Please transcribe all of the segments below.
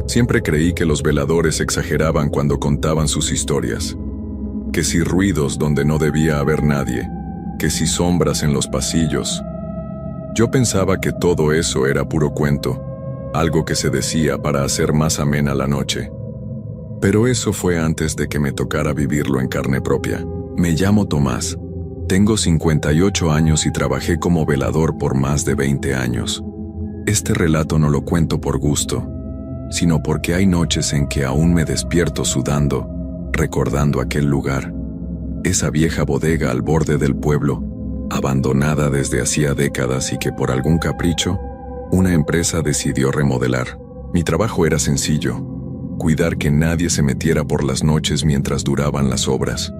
Siempre creí que los veladores exageraban cuando contaban sus historias. Que si ruidos donde no debía haber nadie, que si sombras en los pasillos. Yo pensaba que todo eso era puro cuento, algo que se decía para hacer más amena la noche. Pero eso fue antes de que me tocara vivirlo en carne propia. Me llamo Tomás. Tengo 58 años y trabajé como velador por más de 20 años. Este relato no lo cuento por gusto, sino porque hay noches en que aún me despierto sudando, recordando aquel lugar. Esa vieja bodega al borde del pueblo, abandonada desde hacía décadas y que por algún capricho, una empresa decidió remodelar. Mi trabajo era sencillo: cuidar que nadie se metiera por las noches mientras duraban las obras.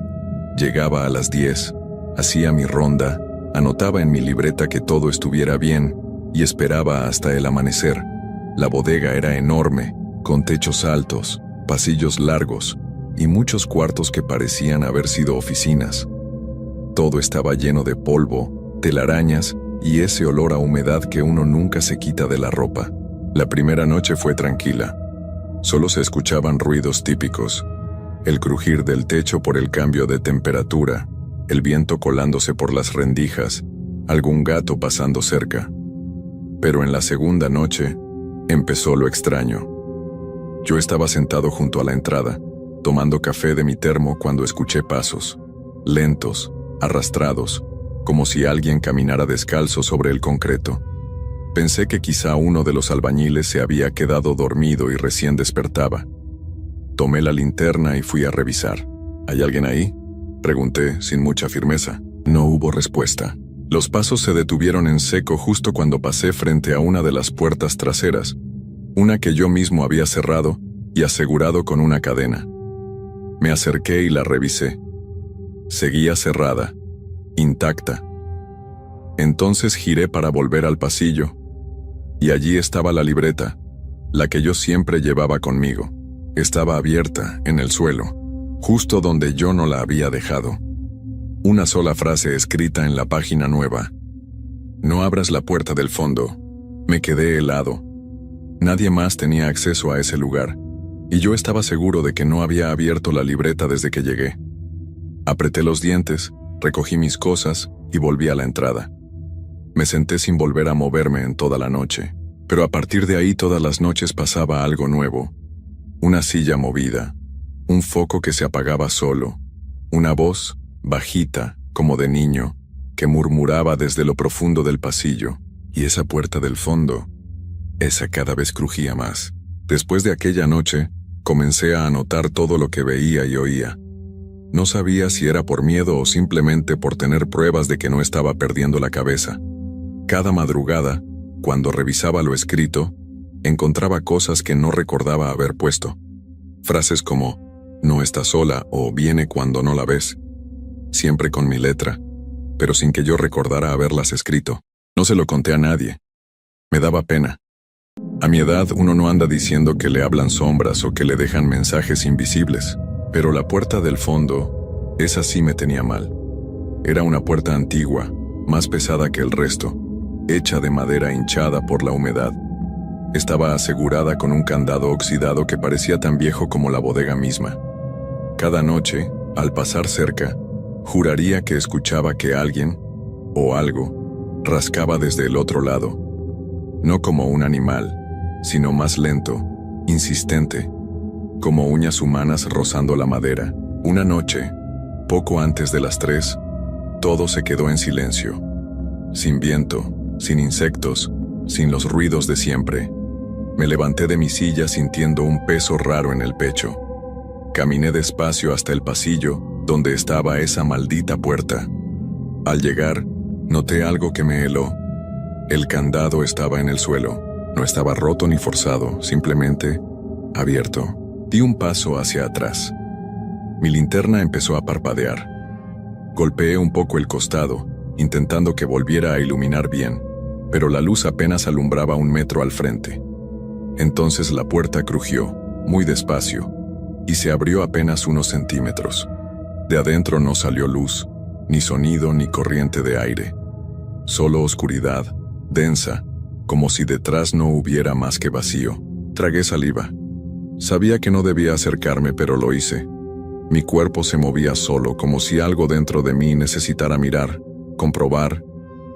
Llegaba a las 10, hacía mi ronda, anotaba en mi libreta que todo estuviera bien y esperaba hasta el amanecer. La bodega era enorme, con techos altos, pasillos largos y muchos cuartos que parecían haber sido oficinas. Todo estaba lleno de polvo, telarañas y ese olor a humedad que uno nunca se quita de la ropa. La primera noche fue tranquila. Solo se escuchaban ruidos típicos: el crujir del techo por el cambio de temperatura, el viento colándose por las rendijas, algún gato pasando cerca. Pero en la segunda noche empezó lo extraño. Yo estaba sentado junto a la entrada, tomando café de mi termo cuando escuché pasos, lentos, arrastrados, como si alguien caminara descalzo sobre el concreto. Pensé que quizá uno de los albañiles se había quedado dormido y recién despertaba. Tomé la linterna y fui a revisar. ¿Hay alguien ahí?, pregunté sin mucha firmeza. No hubo respuesta. Los pasos se detuvieron en seco justo cuando pasé frente a una de las puertas traseras, una que yo mismo había cerrado y asegurado con una cadena. Me acerqué y la revisé. Seguía cerrada, intacta. Entonces giré para volver al pasillo, y allí estaba la libreta, la que yo siempre llevaba conmigo. Estaba abierta, en el suelo, justo donde yo no la había dejado. Una sola frase escrita en la página nueva: no abras la puerta del fondo. Me quedé helado. Nadie más tenía acceso a ese lugar, y yo estaba seguro de que no había abierto la libreta desde que llegué. Apreté los dientes, recogí mis cosas y volví a la entrada. Me senté sin volver a moverme en toda la noche, pero a partir de ahí todas las noches pasaba algo nuevo. Una silla movida, un foco que se apagaba solo, una voz bajita, como de niño, que murmuraba desde lo profundo del pasillo, y esa puerta del fondo, esa cada vez crujía más. Después de aquella noche, comencé a anotar todo lo que veía y oía. No sabía si era por miedo o simplemente por tener pruebas de que no estaba perdiendo la cabeza. Cada madrugada, cuando revisaba lo escrito, encontraba cosas que no recordaba haber puesto. Frases como: no está sola o viene cuando no la ves. Siempre con mi letra, pero sin que yo recordara haberlas escrito. No se lo conté a nadie. Me daba pena. A mi edad uno no anda diciendo que le hablan sombras o que le dejan mensajes invisibles, pero la puerta del fondo, esa sí me tenía mal. Era una puerta antigua, más pesada que el resto, hecha de madera hinchada por la humedad. Estaba asegurada con un candado oxidado que parecía tan viejo como la bodega misma. Cada noche, al pasar cerca, juraría que escuchaba que alguien, o algo, rascaba desde el otro lado. No como un animal, sino más lento, insistente, como uñas humanas rozando la madera. Una noche, poco antes de las 3, todo se quedó en silencio. Sin viento, sin insectos, sin los ruidos de siempre. Me levanté de mi silla sintiendo un peso raro en el pecho. Caminé despacio hasta el pasillo, donde estaba esa maldita puerta. Al llegar, noté algo que me heló. El candado estaba en el suelo. No estaba roto ni forzado, simplemente abierto. Di un paso hacia atrás. Mi linterna empezó a parpadear. Golpeé un poco el costado, intentando que volviera a iluminar bien, pero la luz apenas alumbraba 1 metro al frente. Entonces la puerta crujió, muy despacio, y se abrió apenas unos centímetros. De adentro no salió luz, ni sonido ni corriente de aire. Solo oscuridad, densa, como si detrás no hubiera más que vacío. Tragué saliva. Sabía que no debía acercarme, pero lo hice. Mi cuerpo se movía solo, como si algo dentro de mí necesitara mirar, comprobar,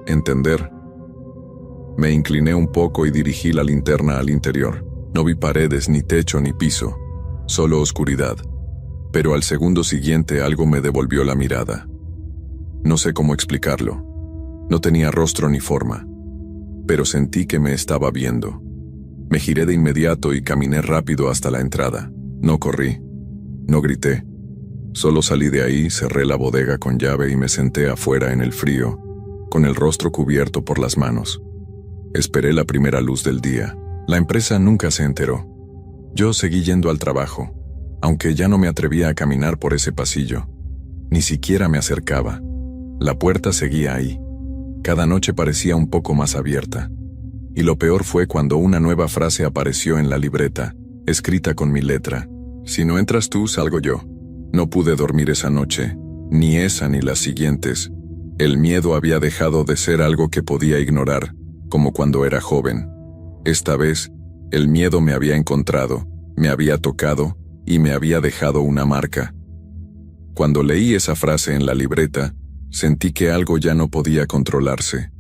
entender. Me incliné un poco y dirigí la linterna al interior. No vi paredes, ni techo, ni piso, solo oscuridad. Pero al segundo siguiente algo me devolvió la mirada. No sé cómo explicarlo. No tenía rostro ni forma, pero sentí que me estaba viendo. Me giré de inmediato y caminé rápido hasta la entrada. No corrí, no grité. Solo salí de ahí, cerré la bodega con llave y me senté afuera en el frío, con el rostro cubierto por las manos. Esperé la primera luz del día. La empresa nunca se enteró. Yo seguí yendo al trabajo, aunque ya no me atrevía a caminar por ese pasillo. Ni siquiera me acercaba. La puerta seguía ahí. Cada noche parecía un poco más abierta. Y lo peor fue cuando una nueva frase apareció en la libreta, escrita con mi letra. Si no entras tú, salgo yo. No pude dormir esa noche, ni esa ni las siguientes. El miedo había dejado de ser algo que podía ignorar, como cuando era joven. Esta vez, el miedo me había encontrado, me había tocado y me había dejado una marca. Cuando leí esa frase en la libreta, sentí que algo ya no podía controlarse,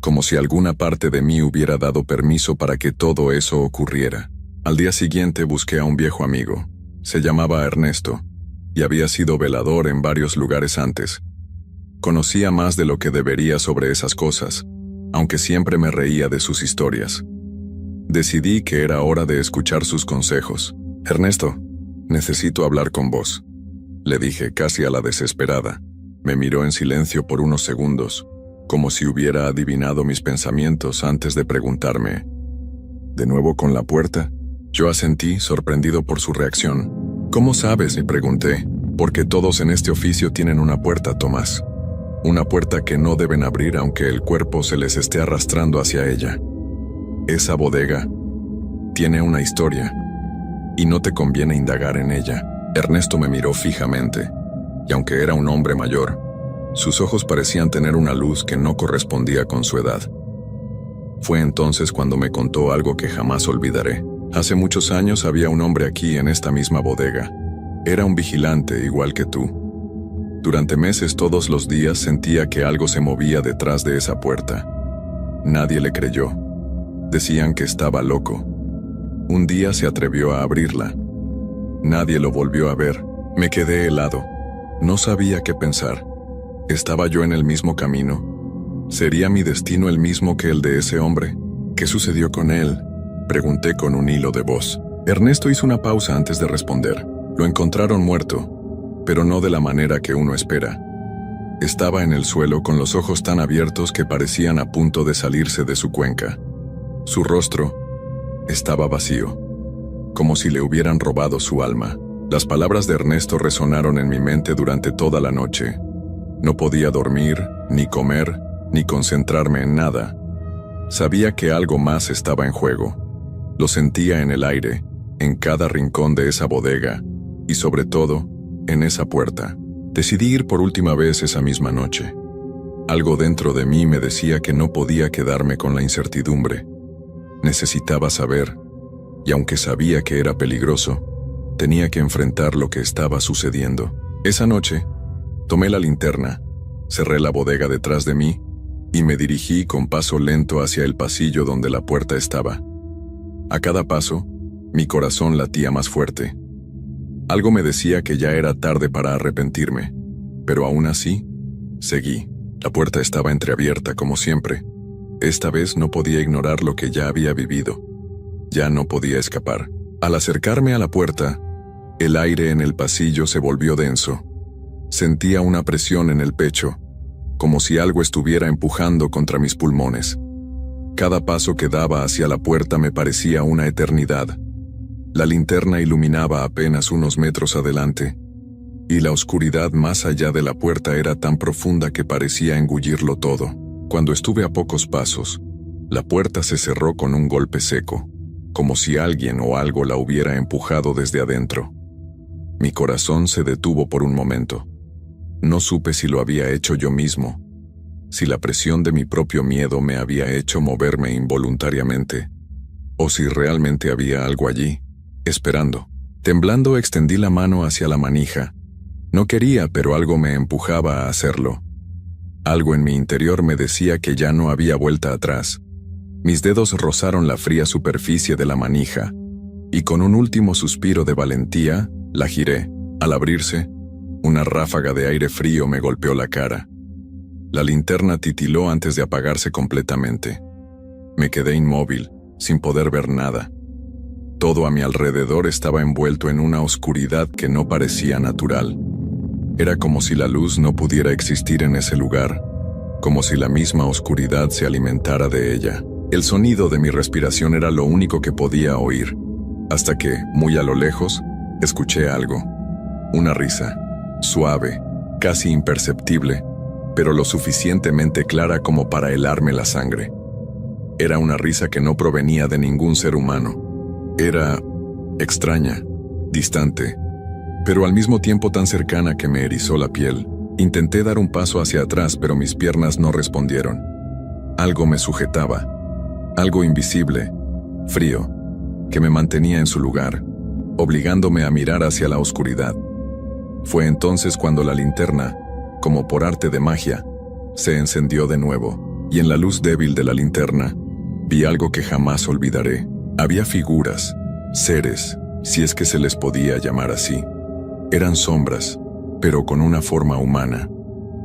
como si alguna parte de mí hubiera dado permiso para que todo eso ocurriera. Al día siguiente busqué a un viejo amigo. Se llamaba Ernesto, y había sido velador en varios lugares antes. Conocía más de lo que debería sobre esas cosas, aunque siempre me reía de sus historias. Decidí que era hora de escuchar sus consejos. «Ernesto, necesito hablar con vos», le dije casi a la desesperada. Me miró en silencio por unos segundos, como si hubiera adivinado mis pensamientos antes de preguntarme: «¿De nuevo con la puerta?». Yo asentí, sorprendido por su reacción. «¿Cómo sabes?», le pregunté. «Porque todos en este oficio tienen una puerta, Tomás. Una puerta que no deben abrir aunque el cuerpo se les esté arrastrando hacia ella. Esa bodega tiene una historia, y no te conviene indagar en ella». Ernesto me miró fijamente, y aunque era un hombre mayor, sus ojos parecían tener una luz que no correspondía con su edad. Fue entonces cuando me contó algo que jamás olvidaré. Hace muchos años había un hombre aquí en esta misma bodega. Era un vigilante igual que tú. Durante meses todos los días sentía que algo se movía detrás de esa puerta. Nadie le creyó. Decían que estaba loco. Un día se atrevió a abrirla. Nadie lo volvió a ver. Me quedé helado. No sabía qué pensar. ¿Estaba yo en el mismo camino? ¿Sería mi destino el mismo que el de ese hombre? ¿Qué sucedió con él?, pregunté con un hilo de voz. Ernesto hizo una pausa antes de responder. Lo encontraron muerto, pero no de la manera que uno espera. Estaba en el suelo con los ojos tan abiertos que parecían a punto de salirse de su cuenca. Su rostro estaba vacío, como si le hubieran robado su alma. Las palabras de Ernesto resonaron en mi mente durante toda la noche. No podía dormir, ni comer, ni concentrarme en nada. Sabía que algo más estaba en juego. Lo sentía en el aire, en cada rincón de esa bodega, y sobre todo, en esa puerta. Decidí ir por última vez esa misma noche. Algo dentro de mí me decía que no podía quedarme con la incertidumbre. Necesitaba saber, y aunque sabía que era peligroso, tenía que enfrentar lo que estaba sucediendo. Esa noche, tomé la linterna, cerré la bodega detrás de mí y me dirigí con paso lento hacia el pasillo donde la puerta estaba. A cada paso, mi corazón latía más fuerte. Algo me decía que ya era tarde para arrepentirme, pero aún así, seguí. La puerta estaba entreabierta como siempre. Esta vez no podía ignorar lo que ya había vivido. Ya no podía escapar. Al acercarme a la puerta, el aire en el pasillo se volvió denso. Sentía una presión en el pecho, como si algo estuviera empujando contra mis pulmones. Cada paso que daba hacia la puerta me parecía una eternidad. La linterna iluminaba apenas unos metros adelante, y la oscuridad más allá de la puerta era tan profunda que parecía engullirlo todo. Cuando estuve a pocos pasos, la puerta se cerró con un golpe seco, como si alguien o algo la hubiera empujado desde adentro. Mi corazón se detuvo por un momento. No supe si lo había hecho yo mismo, si la presión de mi propio miedo me había hecho moverme involuntariamente, o si realmente había algo allí, esperando. Temblando extendí la mano hacia la manija. No quería, pero algo me empujaba a hacerlo. Algo en mi interior me decía que ya no había vuelta atrás. Mis dedos rozaron la fría superficie de la manija, y con un último suspiro de valentía, la giré. Al abrirse, una ráfaga de aire frío me golpeó la cara. La linterna titiló antes de apagarse completamente. Me quedé inmóvil, sin poder ver nada. Todo a mi alrededor estaba envuelto en una oscuridad que no parecía natural. Era como si la luz no pudiera existir en ese lugar, como si la misma oscuridad se alimentara de ella. El sonido de mi respiración era lo único que podía oír, hasta que, muy a lo lejos, escuché algo. Una risa, suave, casi imperceptible, pero lo suficientemente clara como para helarme la sangre. Era una risa que no provenía de ningún ser humano. Era extraña, distante, pero al mismo tiempo tan cercana que me erizó la piel. Intenté dar un paso hacia atrás, pero mis piernas no respondieron. Algo me sujetaba, algo invisible, frío, que me mantenía en su lugar, obligándome a mirar hacia la oscuridad. Fue entonces cuando la linterna, como por arte de magia, se encendió de nuevo, y en la luz débil de la linterna, vi algo que jamás olvidaré. Había figuras, seres, si es que se les podía llamar así. Eran sombras, pero con una forma humana.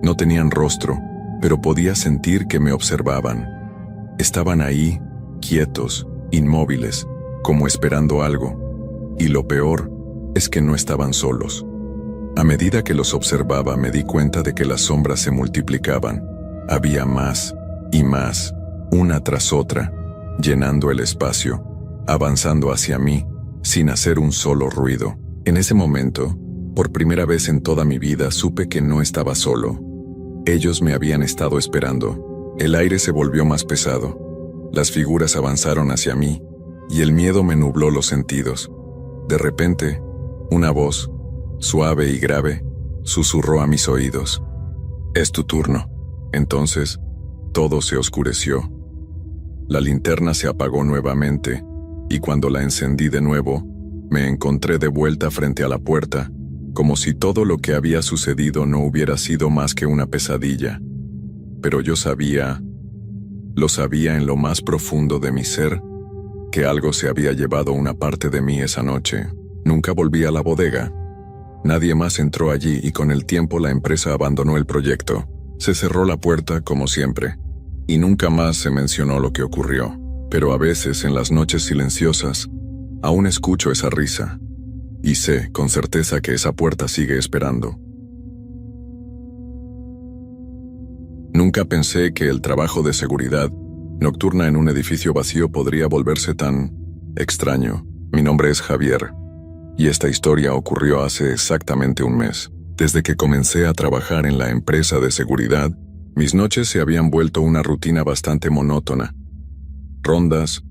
No tenían rostro, pero podía sentir que me observaban. Estaban ahí, quietos, inmóviles, como esperando algo. Y lo peor es que no estaban solos. A medida que los observaba, me di cuenta de que las sombras se multiplicaban. Había más y más, una tras otra, llenando el espacio, avanzando hacia mí, sin hacer un solo ruido. En ese momento, por primera vez en toda mi vida, supe que no estaba solo. Ellos me habían estado esperando. El aire se volvió más pesado. Las figuras avanzaron hacia mí, y el miedo me nubló los sentidos. De repente, una voz, suave y grave, susurró a mis oídos. «Es tu turno». Entonces, todo se oscureció. La linterna se apagó nuevamente, y cuando la encendí de nuevo, me encontré de vuelta frente a la puerta, como si todo lo que había sucedido no hubiera sido más que una pesadilla. Pero yo sabía, lo sabía en lo más profundo de mi ser, que algo se había llevado una parte de mí esa noche. Nunca volví a la bodega. Nadie más entró allí y con el tiempo la empresa abandonó el proyecto. Se cerró la puerta como siempre, y nunca más se mencionó lo que ocurrió. Pero a veces, en las noches silenciosas, aún escucho esa risa, y sé con certeza que esa puerta sigue esperando. Nunca pensé que el trabajo de seguridad nocturna en un edificio vacío podría volverse tan extraño. Mi nombre es Javier, y esta historia ocurrió hace exactamente un mes. Desde que comencé a trabajar en la empresa de seguridad, mis noches se habían vuelto una rutina bastante monótona. Rondas,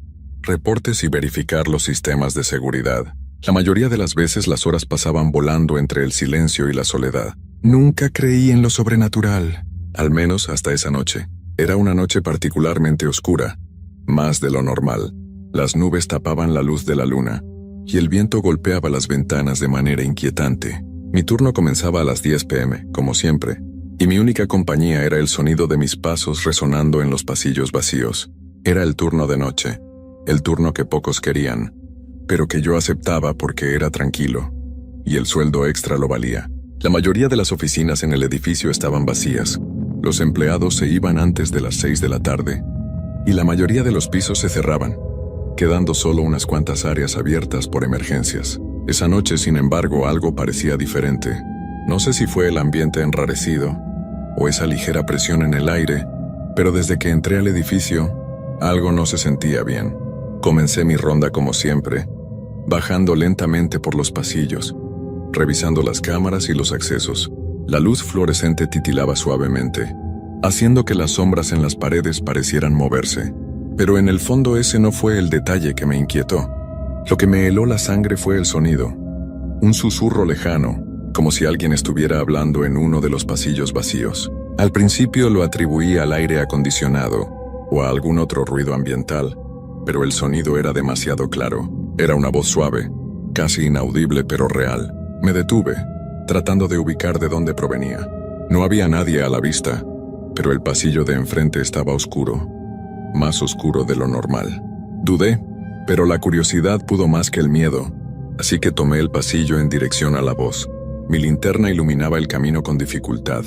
reportes y verificar los sistemas de seguridad. La mayoría de las veces las horas pasaban volando entre el silencio y la soledad. Nunca creí en lo sobrenatural, al menos hasta esa noche. Era una noche particularmente oscura, más de lo normal. Las nubes tapaban la luz de la luna, y el viento golpeaba las ventanas de manera inquietante. Mi turno comenzaba a las 10 p.m., como siempre, y mi única compañía era el sonido de mis pasos resonando en los pasillos vacíos. Era el turno de noche, el turno que pocos querían, pero que yo aceptaba porque era tranquilo, y el sueldo extra lo valía. La mayoría de las oficinas en el edificio estaban vacías. Los empleados se iban antes de las 6 de la tarde, y la mayoría de los pisos se cerraban, quedando solo unas cuantas áreas abiertas por emergencias. Esa noche, sin embargo, algo parecía diferente. No sé si fue el ambiente enrarecido, o esa ligera presión en el aire, pero desde que entré al edificio, algo no se sentía bien. Comencé mi ronda como siempre, bajando lentamente por los pasillos, revisando las cámaras y los accesos. La luz fluorescente titilaba suavemente, haciendo que las sombras en las paredes parecieran moverse. Pero en el fondo ese no fue el detalle que me inquietó. Lo que me heló la sangre fue el sonido, un susurro lejano, como si alguien estuviera hablando en uno de los pasillos vacíos. Al principio lo atribuí al aire acondicionado o a algún otro ruido ambiental, pero el sonido era demasiado claro. Era una voz suave, casi inaudible pero real. Me detuve, tratando de ubicar de dónde provenía. No había nadie a la vista, pero el pasillo de enfrente estaba oscuro, más oscuro de lo normal. Dudé, pero la curiosidad pudo más que el miedo, así que tomé el pasillo en dirección a la voz. Mi linterna iluminaba el camino con dificultad,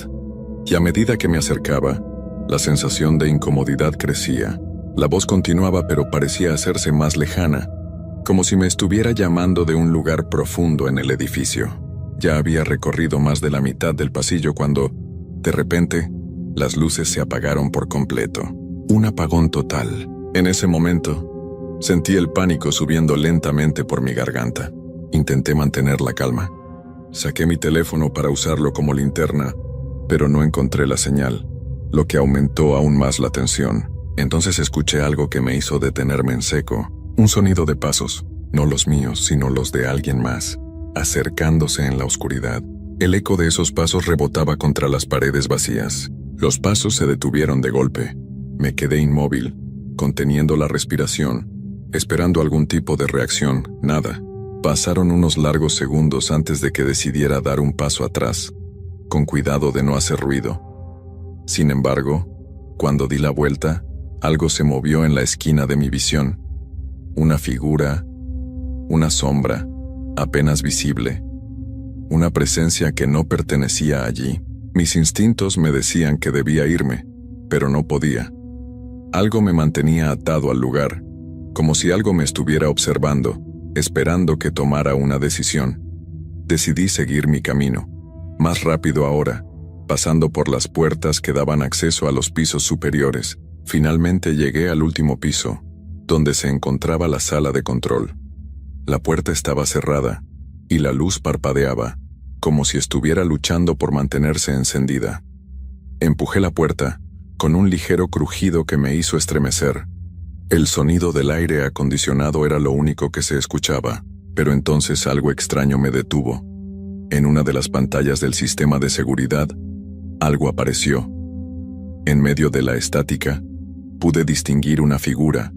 y a medida que me acercaba, la sensación de incomodidad crecía. La voz continuaba, pero parecía hacerse más lejana, como si me estuviera llamando de un lugar profundo en el edificio. Ya había recorrido más de la mitad del pasillo cuando, de repente, las luces se apagaron por completo. Un apagón total. En ese momento, sentí el pánico subiendo lentamente por mi garganta. Intenté mantener la calma. Saqué mi teléfono para usarlo como linterna, pero no encontré la señal, lo que aumentó aún más la tensión. Entonces escuché algo que me hizo detenerme en seco. Un sonido de pasos, no los míos, sino los de alguien más, acercándose en la oscuridad. El eco de esos pasos rebotaba contra las paredes vacías. Los pasos se detuvieron de golpe. Me quedé inmóvil, conteniendo la respiración, esperando algún tipo de reacción. Nada. Pasaron unos largos segundos antes de que decidiera dar un paso atrás, con cuidado de no hacer ruido. Sin embargo, cuando di la vuelta, algo se movió en la esquina de mi visión. Una figura, una sombra, apenas visible. Una presencia que no pertenecía allí. Mis instintos me decían que debía irme, pero no podía. Algo me mantenía atado al lugar, como si algo me estuviera observando, esperando que tomara una decisión. Decidí seguir mi camino, más rápido ahora, pasando por las puertas que daban acceso a los pisos superiores. Finalmente llegué al último piso, donde se encontraba la sala de control. La puerta estaba cerrada, y la luz parpadeaba, como si estuviera luchando por mantenerse encendida. Empujé la puerta, con un ligero crujido que me hizo estremecer. El sonido del aire acondicionado era lo único que se escuchaba, pero entonces algo extraño me detuvo. En una de las pantallas del sistema de seguridad, algo apareció. En medio de la estática, pude distinguir una figura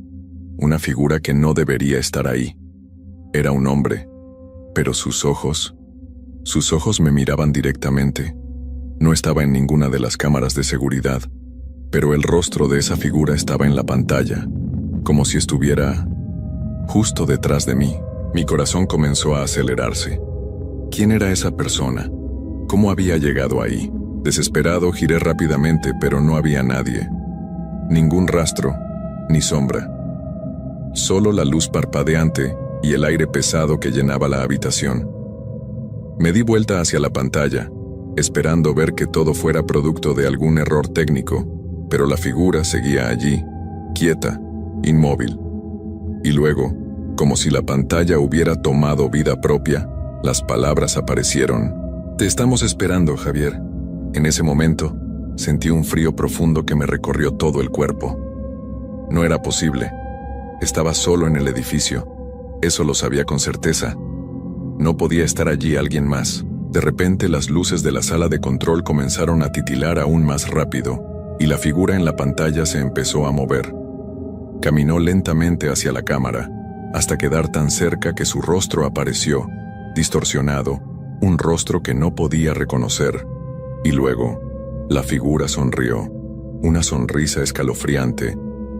que no debería estar ahí. Era un hombre, pero sus ojos me miraban directamente. No estaba en ninguna de las cámaras de seguridad, pero el rostro de esa figura estaba en la pantalla, como si estuviera justo detrás de mí. Mi corazón comenzó a acelerarse. ¿Quién era esa persona? ¿Cómo había llegado ahí? Desesperado, giré rápidamente, pero no había nadie. Ningún rastro, ni sombra. Solo la luz parpadeante y el aire pesado que llenaba la habitación. Me di vuelta hacia la pantalla, esperando ver que todo fuera producto de algún error técnico, pero la figura seguía allí, quieta, inmóvil. Y luego, como si la pantalla hubiera tomado vida propia, las palabras aparecieron. «Te estamos esperando, Javier». En ese momento, sentí un frío profundo que me recorrió todo el cuerpo. No era posible. Estaba solo en el edificio. Eso lo sabía con certeza. No podía estar allí alguien más. De repente, las luces de la sala de control comenzaron a titilar aún más rápido, y la figura en la pantalla se empezó a mover. Caminó lentamente hacia la cámara, hasta quedar tan cerca que su rostro apareció, distorsionado, un rostro que no podía reconocer. Y luego, la figura sonrió, una sonrisa escalofriante,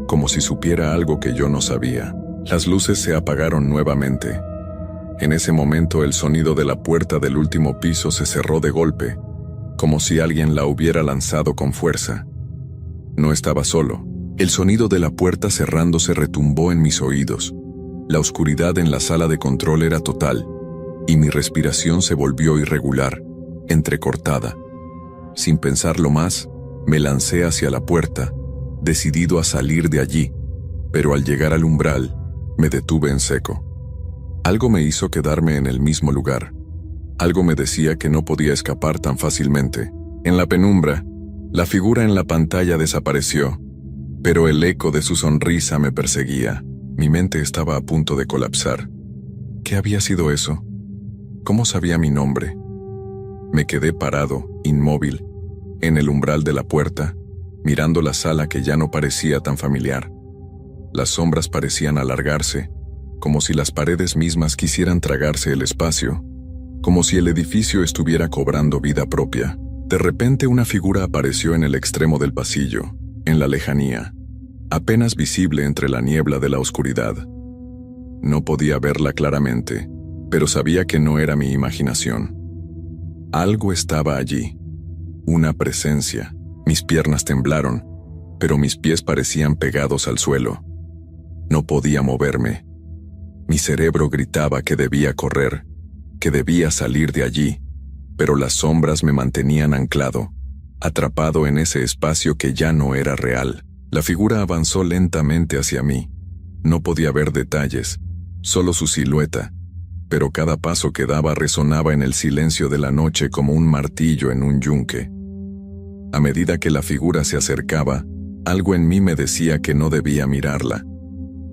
como si supiera algo que yo no sabía. Las luces se apagaron nuevamente. En ese momento el sonido de la puerta del último piso se cerró de golpe, como si alguien la hubiera lanzado con fuerza. No estaba solo. El sonido de la puerta cerrándose retumbó en mis oídos. La oscuridad en la sala de control era total, y mi respiración se volvió irregular, entrecortada. Sin pensarlo más, me lancé hacia la puerta, decidido a salir de allí, pero al llegar al umbral, me detuve en seco. Algo me hizo quedarme en el mismo lugar. Algo me decía que no podía escapar tan fácilmente. En la penumbra, la figura en la pantalla desapareció, pero el eco de su sonrisa me perseguía. Mi mente estaba a punto de colapsar. ¿Qué había sido eso? ¿Cómo sabía mi nombre? Me quedé parado, inmóvil, en el umbral de la puerta, mirando la sala que ya no parecía tan familiar. Las sombras parecían alargarse, como si las paredes mismas quisieran tragarse el espacio, como si el edificio estuviera cobrando vida propia. De repente una figura apareció en el extremo del pasillo, en la lejanía, apenas visible entre la niebla de la oscuridad. No podía verla claramente, pero sabía que no era mi imaginación. Algo estaba allí, una presencia. Mis piernas temblaron, pero mis pies parecían pegados al suelo. No podía moverme. Mi cerebro gritaba que debía correr, que debía salir de allí, pero las sombras me mantenían anclado, atrapado en ese espacio que ya no era real. La figura avanzó lentamente hacia mí. No podía ver detalles, solo su silueta, pero cada paso que daba resonaba en el silencio de la noche como un martillo en un yunque. A medida que la figura se acercaba, algo en mí me decía que no debía mirarla,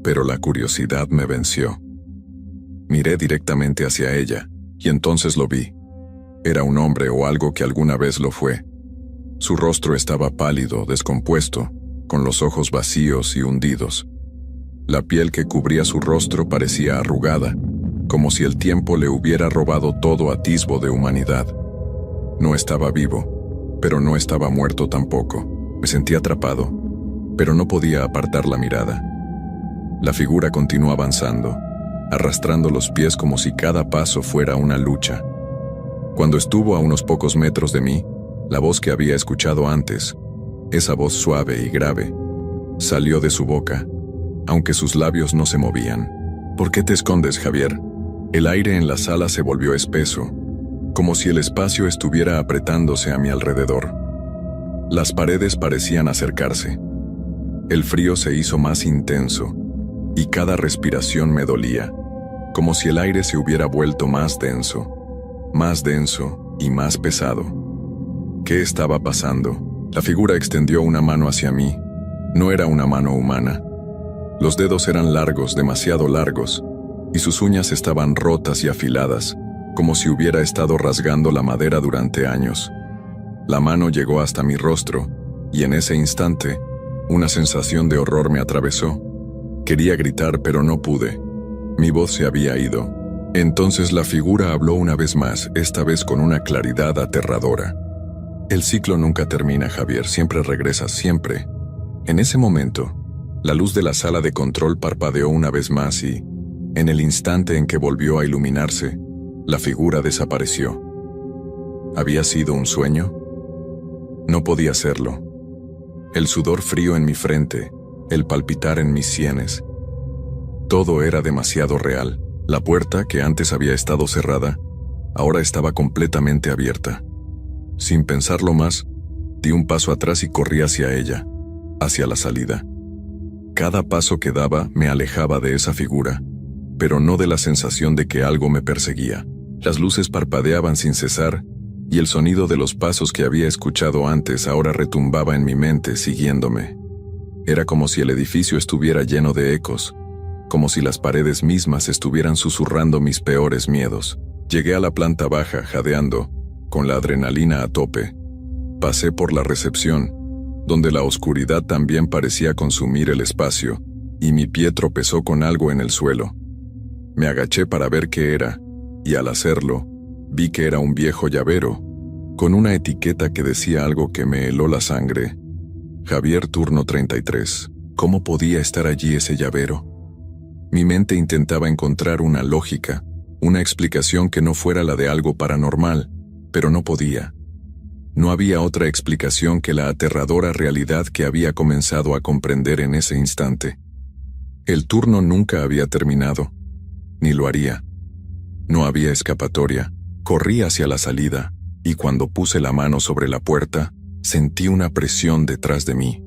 pero la curiosidad me venció. Miré directamente hacia ella, y entonces lo vi. Era un hombre o algo que alguna vez lo fue. Su rostro estaba pálido, descompuesto, con los ojos vacíos y hundidos. La piel que cubría su rostro parecía arrugada, como si el tiempo le hubiera robado todo atisbo de humanidad. No estaba vivo, pero no estaba muerto tampoco. Me sentí atrapado, pero no podía apartar la mirada. La figura continuó avanzando, arrastrando los pies como si cada paso fuera una lucha. Cuando estuvo a unos pocos metros de mí, la voz que había escuchado antes, esa voz suave y grave, salió de su boca, aunque sus labios no se movían. ¿Por qué te escondes, Javier? El aire en la sala se volvió espeso, como si el espacio estuviera apretándose a mi alrededor. Las paredes parecían acercarse. El frío se hizo más intenso, y cada respiración me dolía, como si el aire se hubiera vuelto más denso y más pesado. ¿Qué estaba pasando? La figura extendió una mano hacia mí. No era una mano humana. Los dedos eran largos, demasiado largos, y sus uñas estaban rotas y afiladas, como si hubiera estado rasgando la madera durante años. La mano llegó hasta mi rostro, y en ese instante, una sensación de horror me atravesó. Quería gritar, pero no pude. Mi voz se había ido. Entonces la figura habló una vez más, esta vez con una claridad aterradora. El ciclo nunca termina, Javier, siempre regresas, siempre. En ese momento, la luz de la sala de control parpadeó una vez más y, en el instante en que volvió a iluminarse, la figura desapareció. ¿Había sido un sueño? No podía serlo. El sudor frío en mi frente, el palpitar en mis sienes. Todo era demasiado real. La puerta, que antes había estado cerrada, ahora estaba completamente abierta. Sin pensarlo más, di un paso atrás y corrí hacia ella, hacia la salida. Cada paso que daba me alejaba de esa figura, pero no de la sensación de que algo me perseguía. Las luces parpadeaban sin cesar, y el sonido de los pasos que había escuchado antes ahora retumbaba en mi mente, siguiéndome. Era como si el edificio estuviera lleno de ecos, como si las paredes mismas estuvieran susurrando mis peores miedos. Llegué a la planta baja, jadeando, con la adrenalina a tope. Pasé por la recepción, donde la oscuridad también parecía consumir el espacio, y mi pie tropezó con algo en el suelo. Me agaché para ver qué era, y al hacerlo, vi que era un viejo llavero, con una etiqueta que decía algo que me heló la sangre. Javier turno 33. ¿Cómo podía estar allí ese llavero? Mi mente intentaba encontrar una lógica, una explicación que no fuera la de algo paranormal, pero no podía. No había otra explicación que la aterradora realidad que había comenzado a comprender en ese instante. El turno nunca había terminado, ni lo haría. No había escapatoria. Corrí hacia la salida, y cuando puse la mano sobre la puerta, sentí una presión detrás de mí.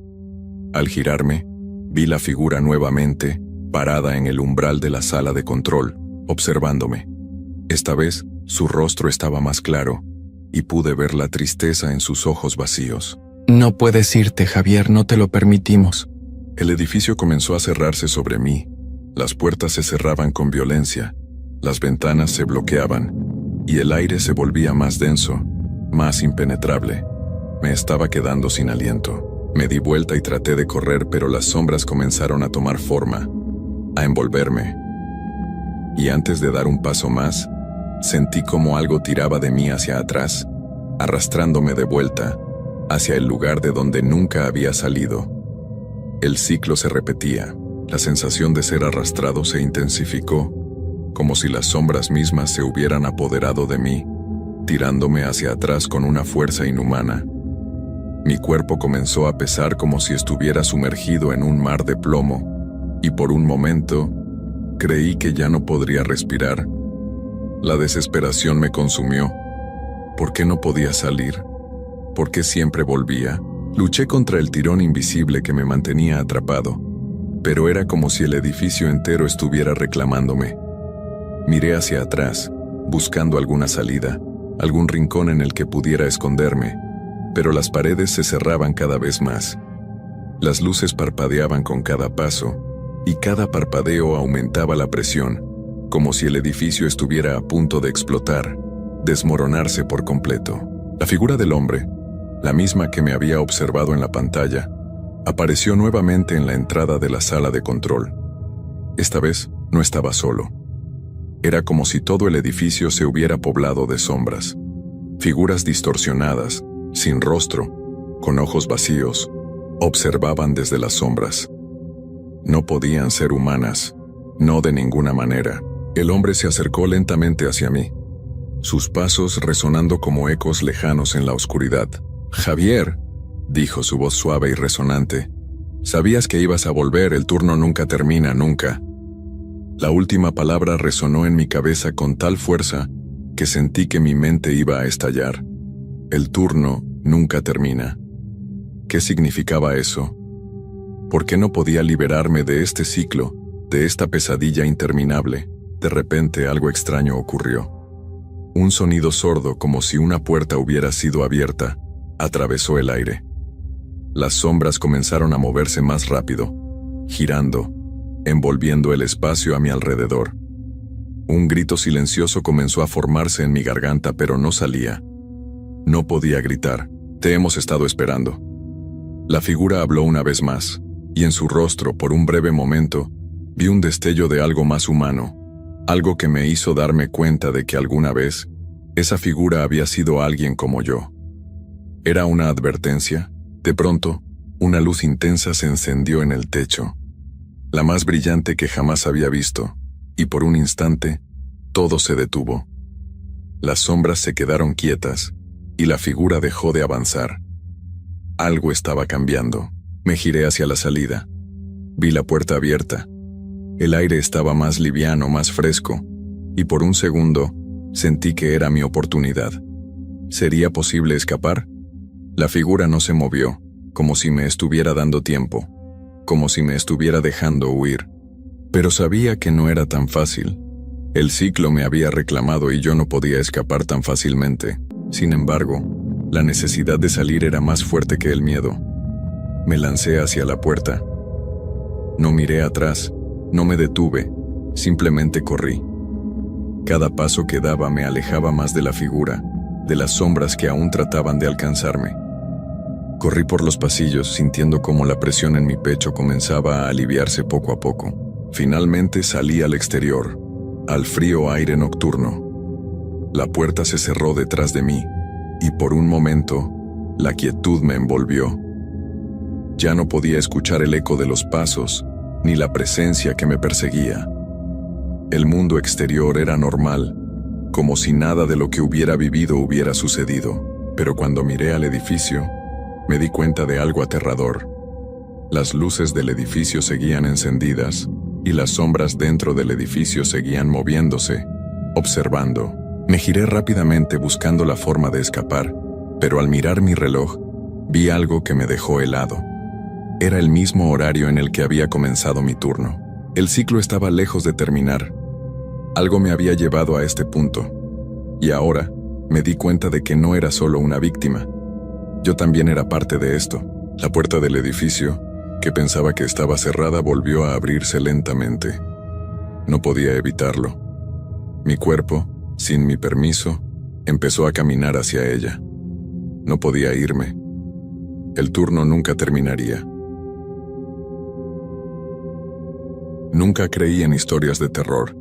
Al girarme, vi la figura nuevamente, parada en el umbral de la sala de control, observándome. Esta vez, su rostro estaba más claro, y pude ver la tristeza en sus ojos vacíos. No puedes irte, Javier, no te lo permitimos. El edificio comenzó a cerrarse sobre mí. Las puertas se cerraban con violencia, las ventanas se bloqueaban, y el aire se volvía más denso, más impenetrable. Me estaba quedando sin aliento. Me di vuelta y traté de correr, pero las sombras comenzaron a tomar forma, a envolverme. y antes de dar un paso más, sentí como algo tiraba de mí hacia atrás, arrastrándome de vuelta hacia el lugar de donde nunca había salido. El ciclo se repetía, la sensación de ser arrastrado se intensificó, como si las sombras mismas se hubieran apoderado de mí, tirándome hacia atrás con una fuerza inhumana. Mi cuerpo comenzó a pesar como si estuviera sumergido en un mar de plomo, y por un momento creí que ya no podría respirar. La desesperación me consumió. ¿Por qué no podía salir? ¿Por qué siempre volvía? Luché contra el tirón invisible que me mantenía atrapado, pero era como si el edificio entero estuviera reclamándome. Miré hacia atrás, buscando alguna salida, algún rincón en el que pudiera esconderme, pero las paredes se cerraban cada vez más. Las luces parpadeaban con cada paso, y cada parpadeo aumentaba la presión, como si el edificio estuviera a punto de explotar, desmoronarse por completo. La figura del hombre, la misma que me había observado en la pantalla, apareció nuevamente en la entrada de la sala de control. Esta vez no estaba solo. Era como si todo el edificio se hubiera poblado de sombras. Figuras distorsionadas, sin rostro, con ojos vacíos, observaban desde las sombras. No podían ser humanas, no de ninguna manera. El hombre se acercó lentamente hacia mí, sus pasos resonando como ecos lejanos en la oscuridad. «Javier», dijo su voz suave y resonante, «sabías que ibas a volver, el turno nunca termina, nunca». La última palabra resonó en mi cabeza con tal fuerza que sentí que mi mente iba a estallar. El turno nunca termina. ¿Qué significaba eso? ¿Por qué no podía liberarme de este ciclo, de esta pesadilla interminable? De repente algo extraño ocurrió. Un sonido sordo, como si una puerta hubiera sido abierta, atravesó el aire. Las sombras comenzaron a moverse más rápido, girando, envolviendo el espacio a mi alrededor. Un grito silencioso comenzó a formarse en mi garganta, pero no salía. No podía gritar. «Te hemos estado esperando». La figura habló una vez más, y en su rostro, por un breve momento, vi un destello de algo más humano, algo que me hizo darme cuenta de que alguna vez esa figura había sido alguien como yo. ¿Era una advertencia? De pronto, una luz intensa se encendió en el techo, la más brillante que jamás había visto, y por un instante, todo se detuvo. Las sombras se quedaron quietas, y la figura dejó de avanzar. Algo estaba cambiando. Me giré hacia la salida. Vi la puerta abierta. El aire estaba más liviano, más fresco, y por un segundo sentí que era mi oportunidad. ¿Sería posible escapar? La figura no se movió, como si me estuviera dando tiempo, como si me estuviera dejando huir. Pero sabía que no era tan fácil. El ciclo me había reclamado y yo no podía escapar tan fácilmente. Sin embargo, la necesidad de salir era más fuerte que el miedo. Me lancé hacia la puerta. No miré atrás, no me detuve, simplemente corrí. Cada paso que daba me alejaba más de la figura, de las sombras que aún trataban de alcanzarme. Corrí por los pasillos, sintiendo cómo la presión en mi pecho comenzaba a aliviarse poco a poco. Finalmente salí al exterior, al frío aire nocturno. La puerta se cerró detrás de mí, y por un momento, la quietud me envolvió. Ya no podía escuchar el eco de los pasos, ni la presencia que me perseguía. El mundo exterior era normal, como si nada de lo que hubiera vivido hubiera sucedido. Pero cuando miré al edificio, me di cuenta de algo aterrador. Las luces del edificio seguían encendidas, y las sombras dentro del edificio seguían moviéndose, observando. Me giré rápidamente buscando la forma de escapar, pero al mirar mi reloj, vi algo que me dejó helado. Era el mismo horario en el que había comenzado mi turno. El ciclo estaba lejos de terminar. Algo me había llevado a este punto, y ahora me di cuenta de que no era solo una víctima. Yo también era parte de esto. La puerta del edificio, que pensaba que estaba cerrada, volvió a abrirse lentamente. No podía evitarlo. Mi cuerpo, sin mi permiso, empezó a caminar hacia ella. No podía irme. El turno nunca terminaría. Nunca creí en historias de terror,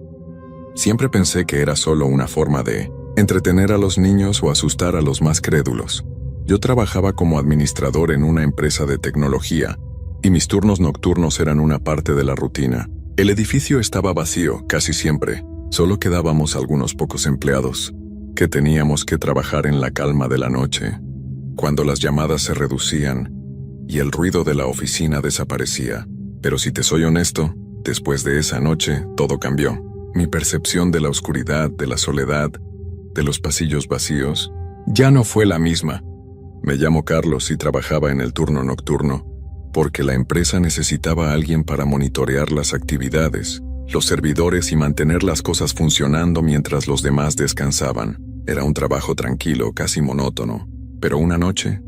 Siempre pensé que era solo una forma de entretener a los niños o asustar a los más crédulos. Yo trabajaba como administrador en una empresa de tecnología, y mis turnos nocturnos eran una parte de la rutina. El edificio estaba vacío casi siempre, solo quedábamos algunos pocos empleados, que teníamos que trabajar en la calma de la noche, cuando las llamadas se reducían y el ruido de la oficina desaparecía. Pero si te soy honesto, después de esa noche todo cambió. Mi percepción de la oscuridad, de la soledad, de los pasillos vacíos, ya no fue la misma. Me llamo Carlos y trabajaba en el turno nocturno, porque la empresa necesitaba a alguien para monitorear las actividades, los servidores y mantener las cosas funcionando mientras los demás descansaban. Era un trabajo tranquilo, casi monótono, pero una noche,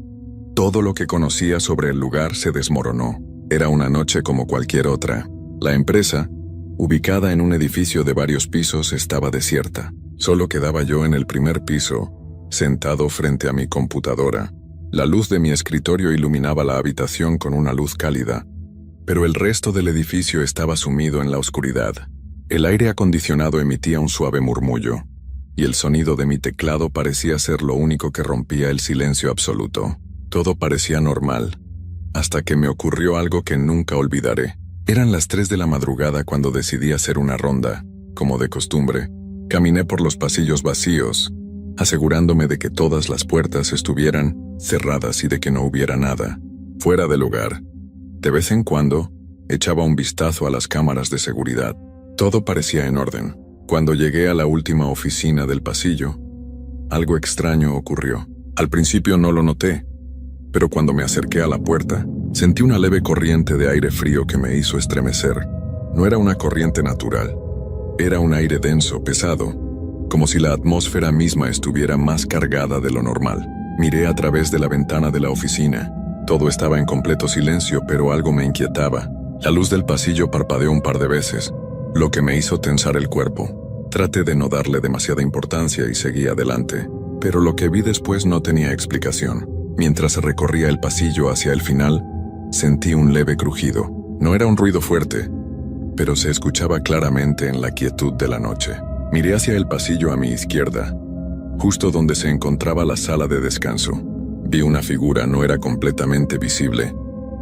todo lo que conocía sobre el lugar se desmoronó. Era una noche como cualquier otra. La empresa, ubicada en un edificio de varios pisos, estaba desierta. Solo quedaba yo en el primer piso, sentado frente a mi computadora. La luz de mi escritorio iluminaba la habitación con una luz cálida, pero el resto del edificio estaba sumido en la oscuridad. El aire acondicionado emitía un suave murmullo, y el sonido de mi teclado parecía ser lo único que rompía el silencio absoluto. Todo parecía normal, hasta que me ocurrió algo que nunca olvidaré. Eran las 3 de la madrugada cuando decidí hacer una ronda, como de costumbre. Caminé por los pasillos vacíos, asegurándome de que todas las puertas estuvieran cerradas y de que no hubiera nada fuera del lugar. De vez en cuando, echaba un vistazo a las cámaras de seguridad. Todo parecía en orden. Cuando llegué a la última oficina del pasillo, algo extraño ocurrió. Al principio no lo noté, pero cuando me acerqué a la puerta, sentí una leve corriente de aire frío que me hizo estremecer. No era una corriente natural. Era un aire denso, pesado, como si la atmósfera misma estuviera más cargada de lo normal. Miré a través de la ventana de la oficina. Todo estaba en completo silencio, pero algo me inquietaba. La luz del pasillo parpadeó un par de veces, lo que me hizo tensar el cuerpo. Traté de no darle demasiada importancia y seguí adelante, pero lo que vi después no tenía explicación. Mientras recorría el pasillo hacia el final, sentí un leve crujido. No era un ruido fuerte, pero se escuchaba claramente en la quietud de la noche. Miré hacia el pasillo a mi izquierda, justo donde se encontraba la sala de descanso. Vi una figura, no era completamente visible,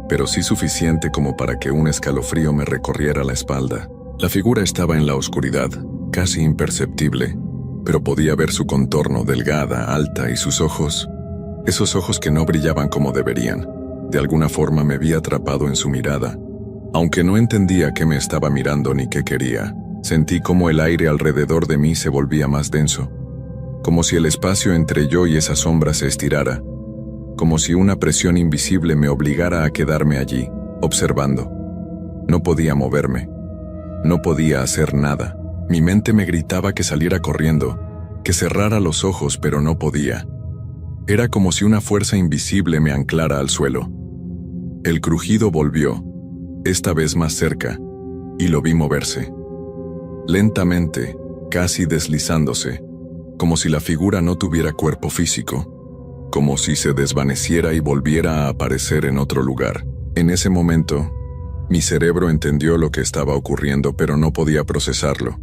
pero sí suficiente como para que un escalofrío me recorriera la espalda. La figura estaba en la oscuridad, casi imperceptible, pero podía ver su contorno, delgada, alta, y sus ojos, esos ojos que no brillaban como deberían. De alguna forma me vi atrapado en su mirada, aunque no entendía qué me estaba mirando ni qué quería. Sentí como el aire alrededor de mí se volvía más denso, como si el espacio entre yo y esa sombra se estirara, como si una presión invisible me obligara a quedarme allí, observando. No podía moverme, no podía hacer nada. Mi mente me gritaba que saliera corriendo, que cerrara los ojos, pero no podía. Era como si una fuerza invisible me anclara al suelo. El crujido volvió, esta vez más cerca, y lo vi moverse. Lentamente, casi deslizándose, como si la figura no tuviera cuerpo físico, como si se desvaneciera y volviera a aparecer en otro lugar. En ese momento, mi cerebro entendió lo que estaba ocurriendo, pero no podía procesarlo.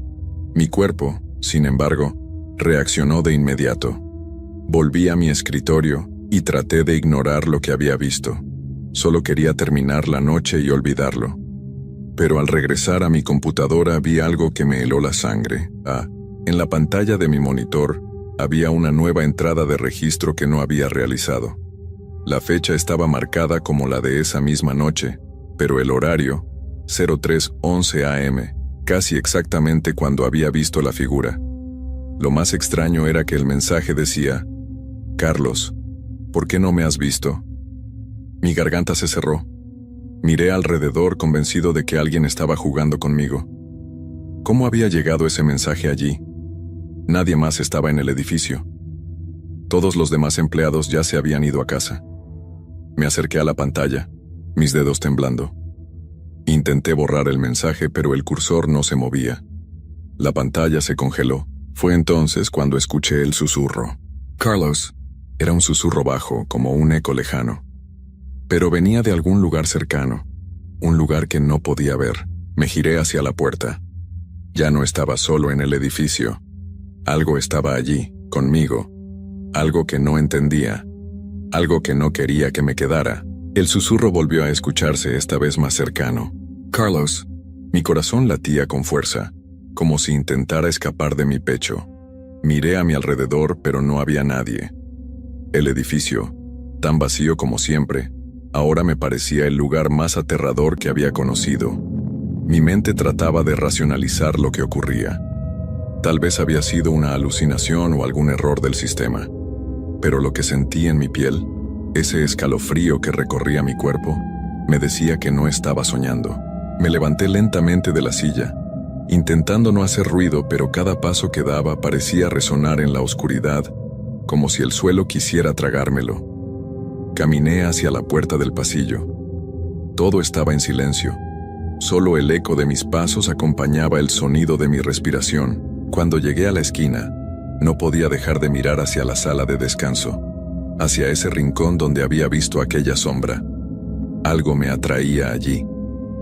Mi cuerpo, sin embargo, reaccionó de inmediato. Volví a mi escritorio y traté de ignorar lo que había visto. Solo quería terminar la noche y olvidarlo. Pero al regresar a mi computadora vi algo que me heló la sangre. En la pantalla de mi monitor había una nueva entrada de registro que no había realizado. La fecha estaba marcada como la de esa misma noche, pero el horario, 03:11 AM, casi exactamente cuando había visto la figura. Lo más extraño era que el mensaje decía: Carlos, ¿por qué no me has visto? Mi garganta se cerró. Miré alrededor convencido de que alguien estaba jugando conmigo. ¿Cómo había llegado ese mensaje allí? Nadie más estaba en el edificio. Todos los demás empleados ya se habían ido a casa. Me acerqué a la pantalla, mis dedos temblando. Intenté borrar el mensaje, pero el cursor no se movía. La pantalla se congeló. Fue entonces cuando escuché el susurro. Carlos. Era un susurro bajo, como un eco lejano. Pero venía de algún lugar cercano, un lugar que no podía ver. Me giré hacia la puerta. Ya no estaba solo en el edificio. Algo estaba allí, conmigo. Algo que no entendía. Algo que no quería que me quedara. El susurro volvió a escucharse, esta vez más cercano. Carlos. Mi corazón latía con fuerza, como si intentara escapar de mi pecho. Miré a mi alrededor, pero no había nadie. El edificio, tan vacío como siempre, ahora me parecía el lugar más aterrador que había conocido. Mi mente trataba de racionalizar lo que ocurría. Tal vez había sido una alucinación o algún error del sistema. Pero lo que sentí en mi piel, ese escalofrío que recorría mi cuerpo, me decía que no estaba soñando. Me levanté lentamente de la silla, intentando no hacer ruido, pero cada paso que daba parecía resonar en la oscuridad, como si el suelo quisiera tragármelo. Caminé hacia la puerta del pasillo. Todo estaba en silencio. Solo el eco de mis pasos acompañaba el sonido de mi respiración. Cuando llegué a la esquina, no podía dejar de mirar hacia la sala de descanso, hacia ese rincón donde había visto aquella sombra. Algo me atraía allí,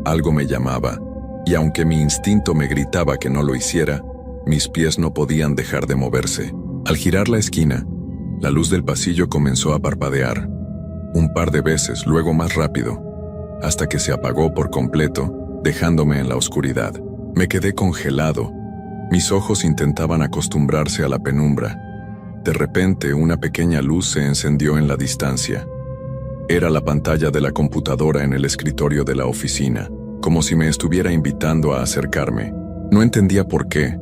algo me llamaba, y aunque mi instinto me gritaba que no lo hiciera, mis pies no podían dejar de moverse. Al girar la esquina, la luz del pasillo comenzó a parpadear, un par de veces, luego más rápido, hasta que se apagó por completo, dejándome en la oscuridad. Me quedé congelado. Mis ojos intentaban acostumbrarse a la penumbra. De repente, una pequeña luz se encendió en la distancia. Era la pantalla de la computadora en el escritorio de la oficina, como si me estuviera invitando a acercarme. No entendía por qué,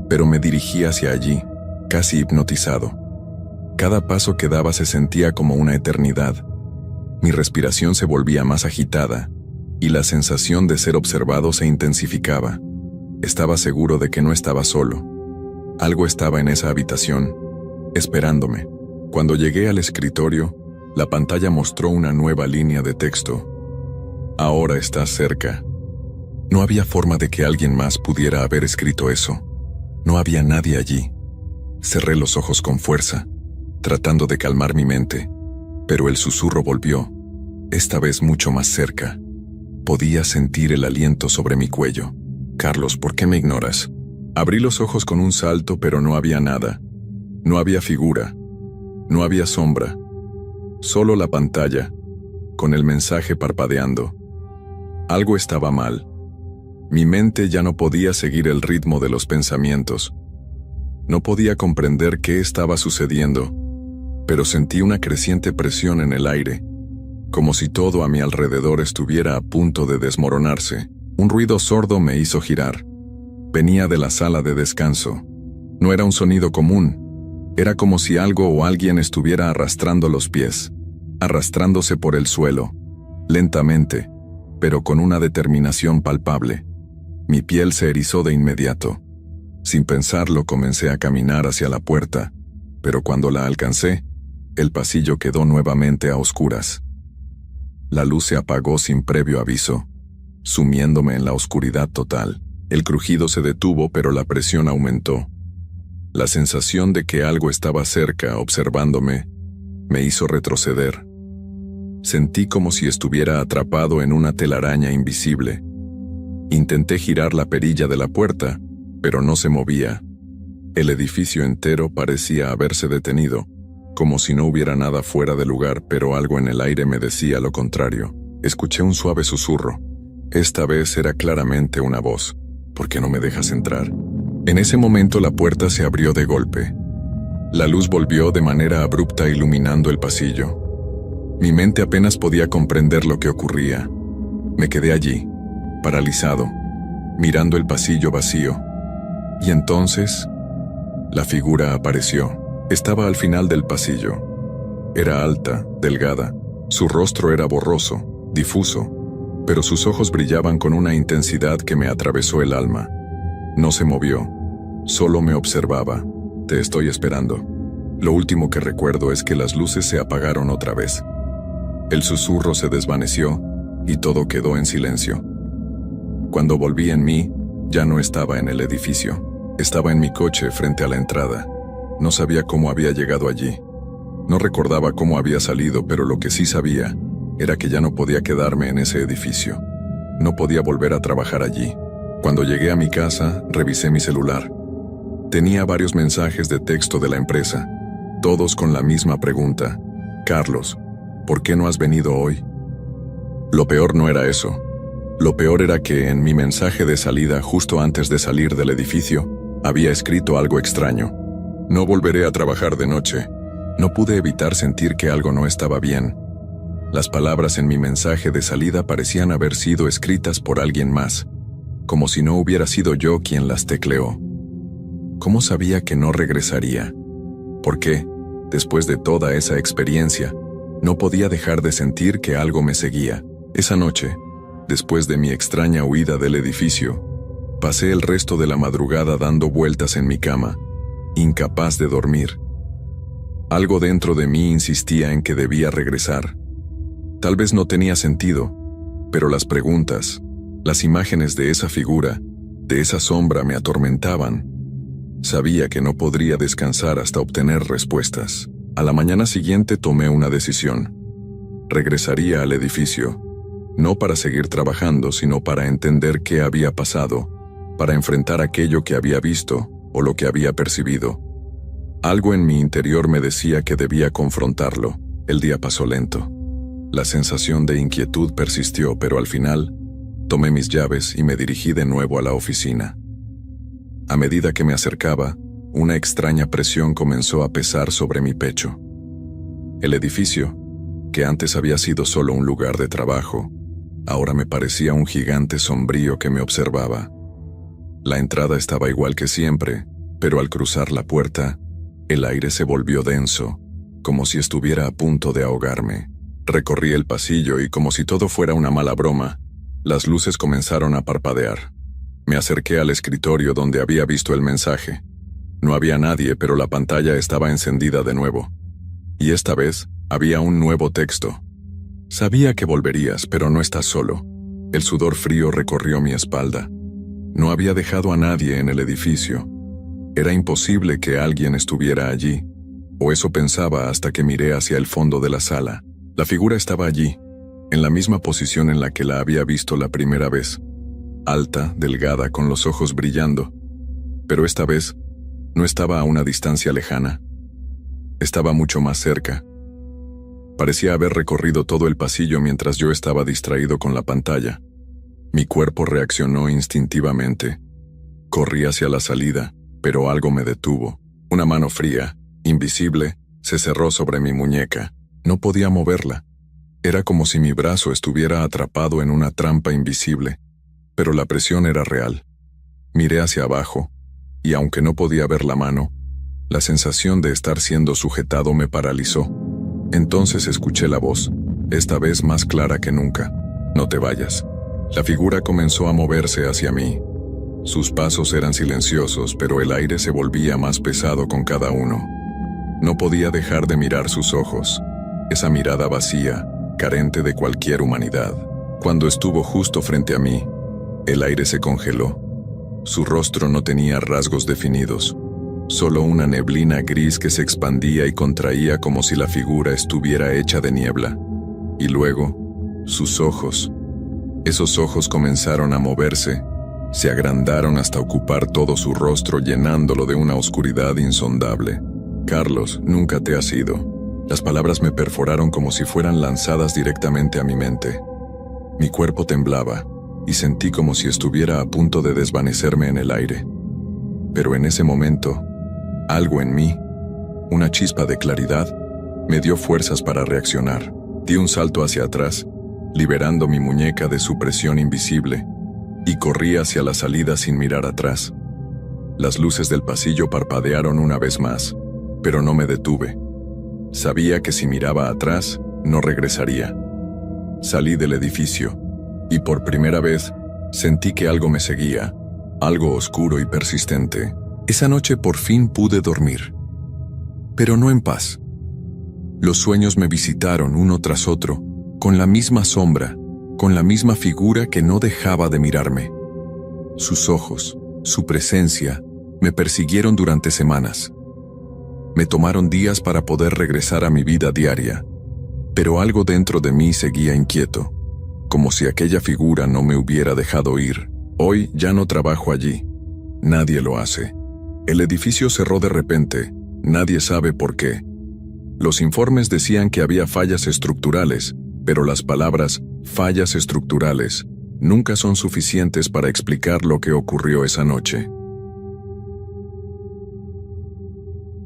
pero me dirigí hacia allí, casi hipnotizado. Cada paso que daba se sentía como una eternidad. Mi respiración se volvía más agitada, y la sensación de ser observado se intensificaba. Estaba seguro de que no estaba solo. Algo estaba en esa habitación, esperándome. Cuando llegué al escritorio, la pantalla mostró una nueva línea de texto. Ahora estás cerca. No había forma de que alguien más pudiera haber escrito eso. No había nadie allí. Cerré los ojos con fuerza, tratando de calmar mi mente, pero el susurro volvió, esta vez mucho más cerca. Podía sentir el aliento sobre mi cuello. Carlos, ¿por qué me ignoras? Abrí los ojos con un salto, pero no había nada. No había figura. No había sombra. Solo la pantalla, con el mensaje parpadeando. Algo estaba mal. Mi mente ya no podía seguir el ritmo de los pensamientos. No podía comprender qué estaba sucediendo, pero sentí una creciente presión en el aire, como si todo a mi alrededor estuviera a punto de desmoronarse. Un ruido sordo me hizo girar. Venía de la sala de descanso. No era un sonido común. Era como si algo o alguien estuviera arrastrando los pies, arrastrándose por el suelo, lentamente, pero con una determinación palpable. Mi piel se erizó de inmediato. Sin pensarlo, comencé a caminar hacia la puerta, pero cuando la alcancé, el pasillo quedó nuevamente a oscuras. La luz se apagó sin previo aviso, sumiéndome en la oscuridad total. El crujido se detuvo, pero la presión aumentó. La sensación de que algo estaba cerca, observándome, me hizo retroceder. Sentí como si estuviera atrapado en una telaraña invisible. Intenté girar la perilla de la puerta, pero no se movía. El edificio entero parecía haberse detenido, como si no hubiera nada fuera de lugar, pero algo en el aire me decía lo contrario. Escuché un suave susurro. Esta vez era claramente una voz. ¿Por qué no me dejas entrar? En ese momento la puerta se abrió de golpe. La luz volvió de manera abrupta, iluminando el pasillo. Mi mente apenas podía comprender lo que ocurría. Me quedé allí, paralizado, mirando el pasillo vacío. Y entonces, la figura apareció. Estaba al final del pasillo. Era alta, delgada. Su rostro era borroso, difuso, pero sus ojos brillaban con una intensidad que me atravesó el alma. No se movió, solo me observaba. Te estoy esperando. Lo último que recuerdo es que las luces se apagaron otra vez. El susurro se desvaneció y todo quedó en silencio. Cuando volví en mí, ya no estaba en el edificio. Estaba en mi coche frente a la entrada. No sabía cómo había llegado allí. No recordaba cómo había salido, pero lo que sí sabía era que ya no podía quedarme en ese edificio. No podía volver a trabajar allí. Cuando llegué a mi casa, revisé mi celular. Tenía varios mensajes de texto de la empresa, todos con la misma pregunta: Carlos, ¿por qué no has venido hoy? Lo peor no era eso. Lo peor era que en mi mensaje de salida, justo antes de salir del edificio, había escrito algo extraño. No volveré a trabajar de noche. No pude evitar sentir que algo no estaba bien. Las palabras en mi mensaje de salida parecían haber sido escritas por alguien más, como si no hubiera sido yo quien las tecleó. ¿Cómo sabía que no regresaría? ¿Por qué, después de toda esa experiencia, no podía dejar de sentir que algo me seguía? Esa noche, después de mi extraña huida del edificio, pasé el resto de la madrugada dando vueltas en mi cama, incapaz de dormir. Algo dentro de mí insistía en que debía regresar. Tal vez no tenía sentido, pero las preguntas, las imágenes de esa figura, de esa sombra me atormentaban. Sabía que no podría descansar hasta obtener respuestas. A la mañana siguiente tomé una decisión. Regresaría al edificio, no para seguir trabajando, sino para entender qué había pasado, para enfrentar aquello que había visto o lo que había percibido. Algo en mi interior me decía que debía confrontarlo. El día pasó lento. La sensación de inquietud persistió, pero al final, tomé mis llaves y me dirigí de nuevo a la oficina. A medida que me acercaba, una extraña presión comenzó a pesar sobre mi pecho. El edificio, que antes había sido solo un lugar de trabajo, ahora me parecía un gigante sombrío que me observaba. La entrada estaba igual que siempre, pero al cruzar la puerta, el aire se volvió denso, como si estuviera a punto de ahogarme. Recorrí el pasillo y, como si todo fuera una mala broma, las luces comenzaron a parpadear. Me acerqué al escritorio donde había visto el mensaje. No había nadie, pero la pantalla estaba encendida de nuevo. Y esta vez había un nuevo texto. Sabía que volverías, pero no estás solo. El sudor frío recorrió mi espalda. No había dejado a nadie en el edificio. Era imposible que alguien estuviera allí, o eso pensaba hasta que miré hacia el fondo de la sala. La figura estaba allí, en la misma posición en la que la había visto la primera vez. Alta, delgada, con los ojos brillando. Pero esta vez, no estaba a una distancia lejana. Estaba mucho más cerca. Parecía haber recorrido todo el pasillo mientras yo estaba distraído con la pantalla. Mi cuerpo reaccionó instintivamente. Corrí hacia la salida, pero algo me detuvo. Una mano fría, invisible, se cerró sobre mi muñeca. No podía moverla. Era como si mi brazo estuviera atrapado en una trampa invisible, pero la presión era real. Miré hacia abajo, y aunque no podía ver la mano, la sensación de estar siendo sujetado me paralizó. Entonces escuché la voz, esta vez más clara que nunca. No te vayas. La figura comenzó a moverse hacia mí. Sus pasos eran silenciosos, pero el aire se volvía más pesado con cada uno. No podía dejar de mirar sus ojos, esa mirada vacía, carente de cualquier humanidad. Cuando estuvo justo frente a mí, el aire se congeló. Su rostro no tenía rasgos definidos, solo una neblina gris que se expandía y contraía como si la figura estuviera hecha de niebla. Y luego, sus ojos. Esos ojos comenzaron a moverse, se agrandaron hasta ocupar todo su rostro, llenándolo de una oscuridad insondable. Carlos, nunca te has ido. Las palabras me perforaron como si fueran lanzadas directamente a mi mente. Mi cuerpo temblaba, y sentí como si estuviera a punto de desvanecerme en el aire. Pero en ese momento, algo en mí, una chispa de claridad, me dio fuerzas para reaccionar. Di un salto hacia atrás, liberando mi muñeca de su presión invisible, y corrí hacia la salida sin mirar atrás. Las luces del pasillo parpadearon una vez más, pero no me detuve. Sabía que si miraba atrás, no regresaría. Salí del edificio, y por primera vez sentí que algo me seguía, algo oscuro y persistente. Esa noche por fin pude dormir, pero no en paz. Los sueños me visitaron uno tras otro, con la misma sombra, con la misma figura que no dejaba de mirarme. Sus ojos, su presencia, me persiguieron durante semanas. Me tomaron días para poder regresar a mi vida diaria, pero algo dentro de mí seguía inquieto, como si aquella figura no me hubiera dejado ir. Hoy ya no trabajo allí. Nadie lo hace. El edificio cerró de repente. Nadie sabe por qué. Los informes decían que había fallas estructurales, pero las palabras fallas estructurales nunca son suficientes para explicar lo que ocurrió esa noche.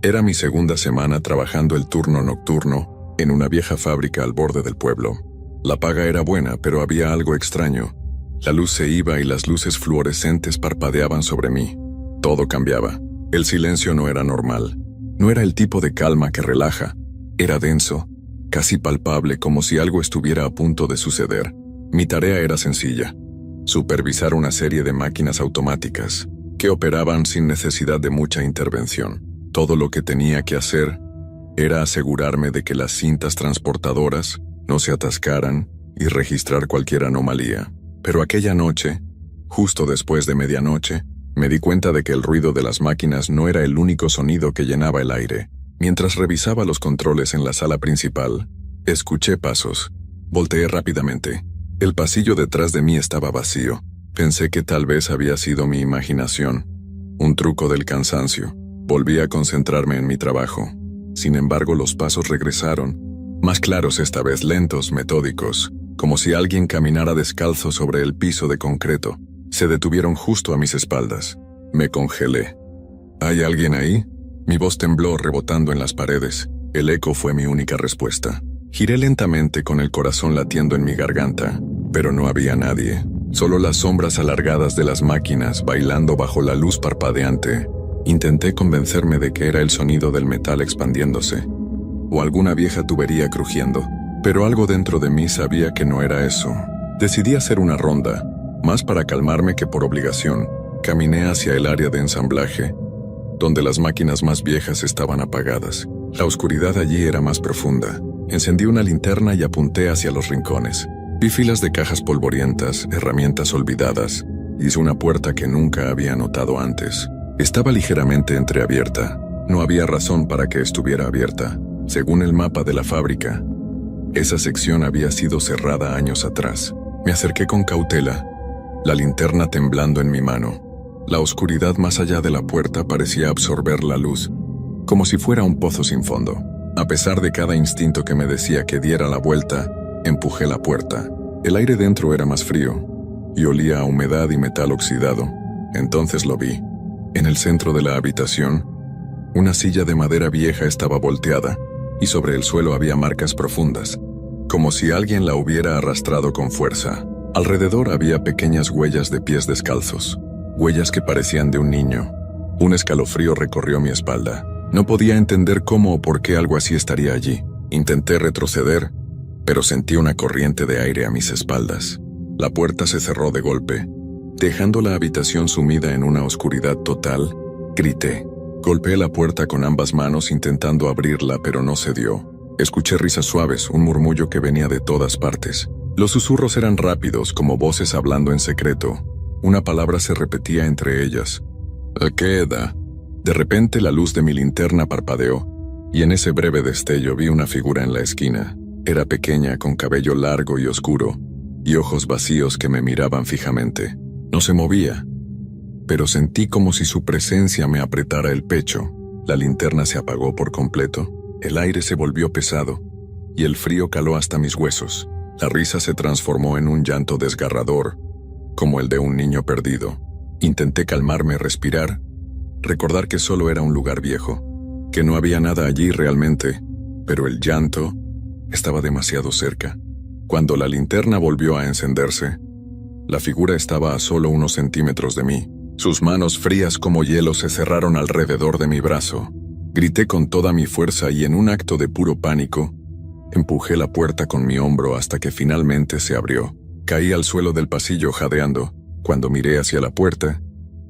Era mi segunda semana trabajando el turno nocturno en una vieja fábrica al borde del pueblo. La paga era buena, pero había algo extraño. La luz se iba y las luces fluorescentes parpadeaban sobre mí. Todo cambiaba. El silencio no era normal. No era el tipo de calma que relaja. Era denso, casi palpable, como si algo estuviera a punto de suceder. Mi tarea era sencilla: supervisar una serie de máquinas automáticas que operaban sin necesidad de mucha intervención. Todo lo que tenía que hacer era asegurarme de que las cintas transportadoras no se atascaran y registrar cualquier anomalía. Pero aquella noche, justo después de medianoche, me di cuenta de que el ruido de las máquinas no era el único sonido que llenaba el aire. Mientras revisaba los controles en la sala principal, escuché pasos. Volteé rápidamente. El pasillo detrás de mí estaba vacío. Pensé que tal vez había sido mi imaginación, un truco del cansancio. Volví a concentrarme en mi trabajo. Sin embargo, los pasos regresaron, más claros esta vez, lentos, metódicos, como si alguien caminara descalzo sobre el piso de concreto. Se detuvieron justo a mis espaldas. Me congelé. ¿Hay alguien ahí? Mi voz tembló rebotando en las paredes. El eco fue mi única respuesta. Giré lentamente con el corazón latiendo en mi garganta, pero no había nadie. Solo las sombras alargadas de las máquinas bailando bajo la luz parpadeante. Intenté convencerme de que era el sonido del metal expandiéndose, o alguna vieja tubería crujiendo, pero algo dentro de mí sabía que no era eso. Decidí hacer una ronda, más para calmarme que por obligación. Caminé hacia el área de ensamblaje, donde las máquinas más viejas estaban apagadas. La oscuridad allí era más profunda. Encendí una linterna y apunté hacia los rincones. Vi filas de cajas polvorientas, herramientas olvidadas. Hice una puerta que nunca había notado antes. Estaba ligeramente entreabierta. No había razón para que estuviera abierta. Según el mapa de la fábrica, esa sección había sido cerrada años atrás. Me acerqué con cautela, la linterna temblando en mi mano. La oscuridad más allá de la puerta parecía absorber la luz, como si fuera un pozo sin fondo. A pesar de cada instinto que me decía que diera la vuelta, empujé la puerta. El aire dentro era más frío, y olía a humedad y metal oxidado. Entonces lo vi. En el centro de la habitación, una silla de madera vieja estaba volteada, y sobre el suelo había marcas profundas, como si alguien la hubiera arrastrado con fuerza. Alrededor había pequeñas huellas de pies descalzos, huellas que parecían de un niño. Un escalofrío recorrió mi espalda. No podía entender cómo o por qué algo así estaría allí. Intenté retroceder, pero sentí una corriente de aire a mis espaldas. La puerta se cerró de golpe, dejando la habitación sumida en una oscuridad total. Grité. Golpeé la puerta con ambas manos intentando abrirla, pero no se dio. Escuché risas suaves, un murmullo que venía de todas partes. Los susurros eran rápidos, como voces hablando en secreto. Una palabra se repetía entre ellas. ¿A qué edad? De repente la luz de mi linterna parpadeó, y en ese breve destello vi una figura en la esquina. Era pequeña, con cabello largo y oscuro, y ojos vacíos que me miraban fijamente. No se movía, pero sentí como si su presencia me apretara el pecho. La linterna se apagó por completo, el aire se volvió pesado, y el frío caló hasta mis huesos. La risa se transformó en un llanto desgarrador, como el de un niño perdido. Intenté calmarme, respirar, recordar que solo era un lugar viejo, que no había nada allí realmente, pero el llanto estaba demasiado cerca. Cuando la linterna volvió a encenderse, la figura estaba a solo unos centímetros de mí. Sus manos frías como hielo se cerraron alrededor de mi brazo. Grité con toda mi fuerza y en un acto de puro pánico, empujé la puerta con mi hombro hasta que finalmente se abrió. Caí al suelo del pasillo jadeando. Cuando miré hacia la puerta,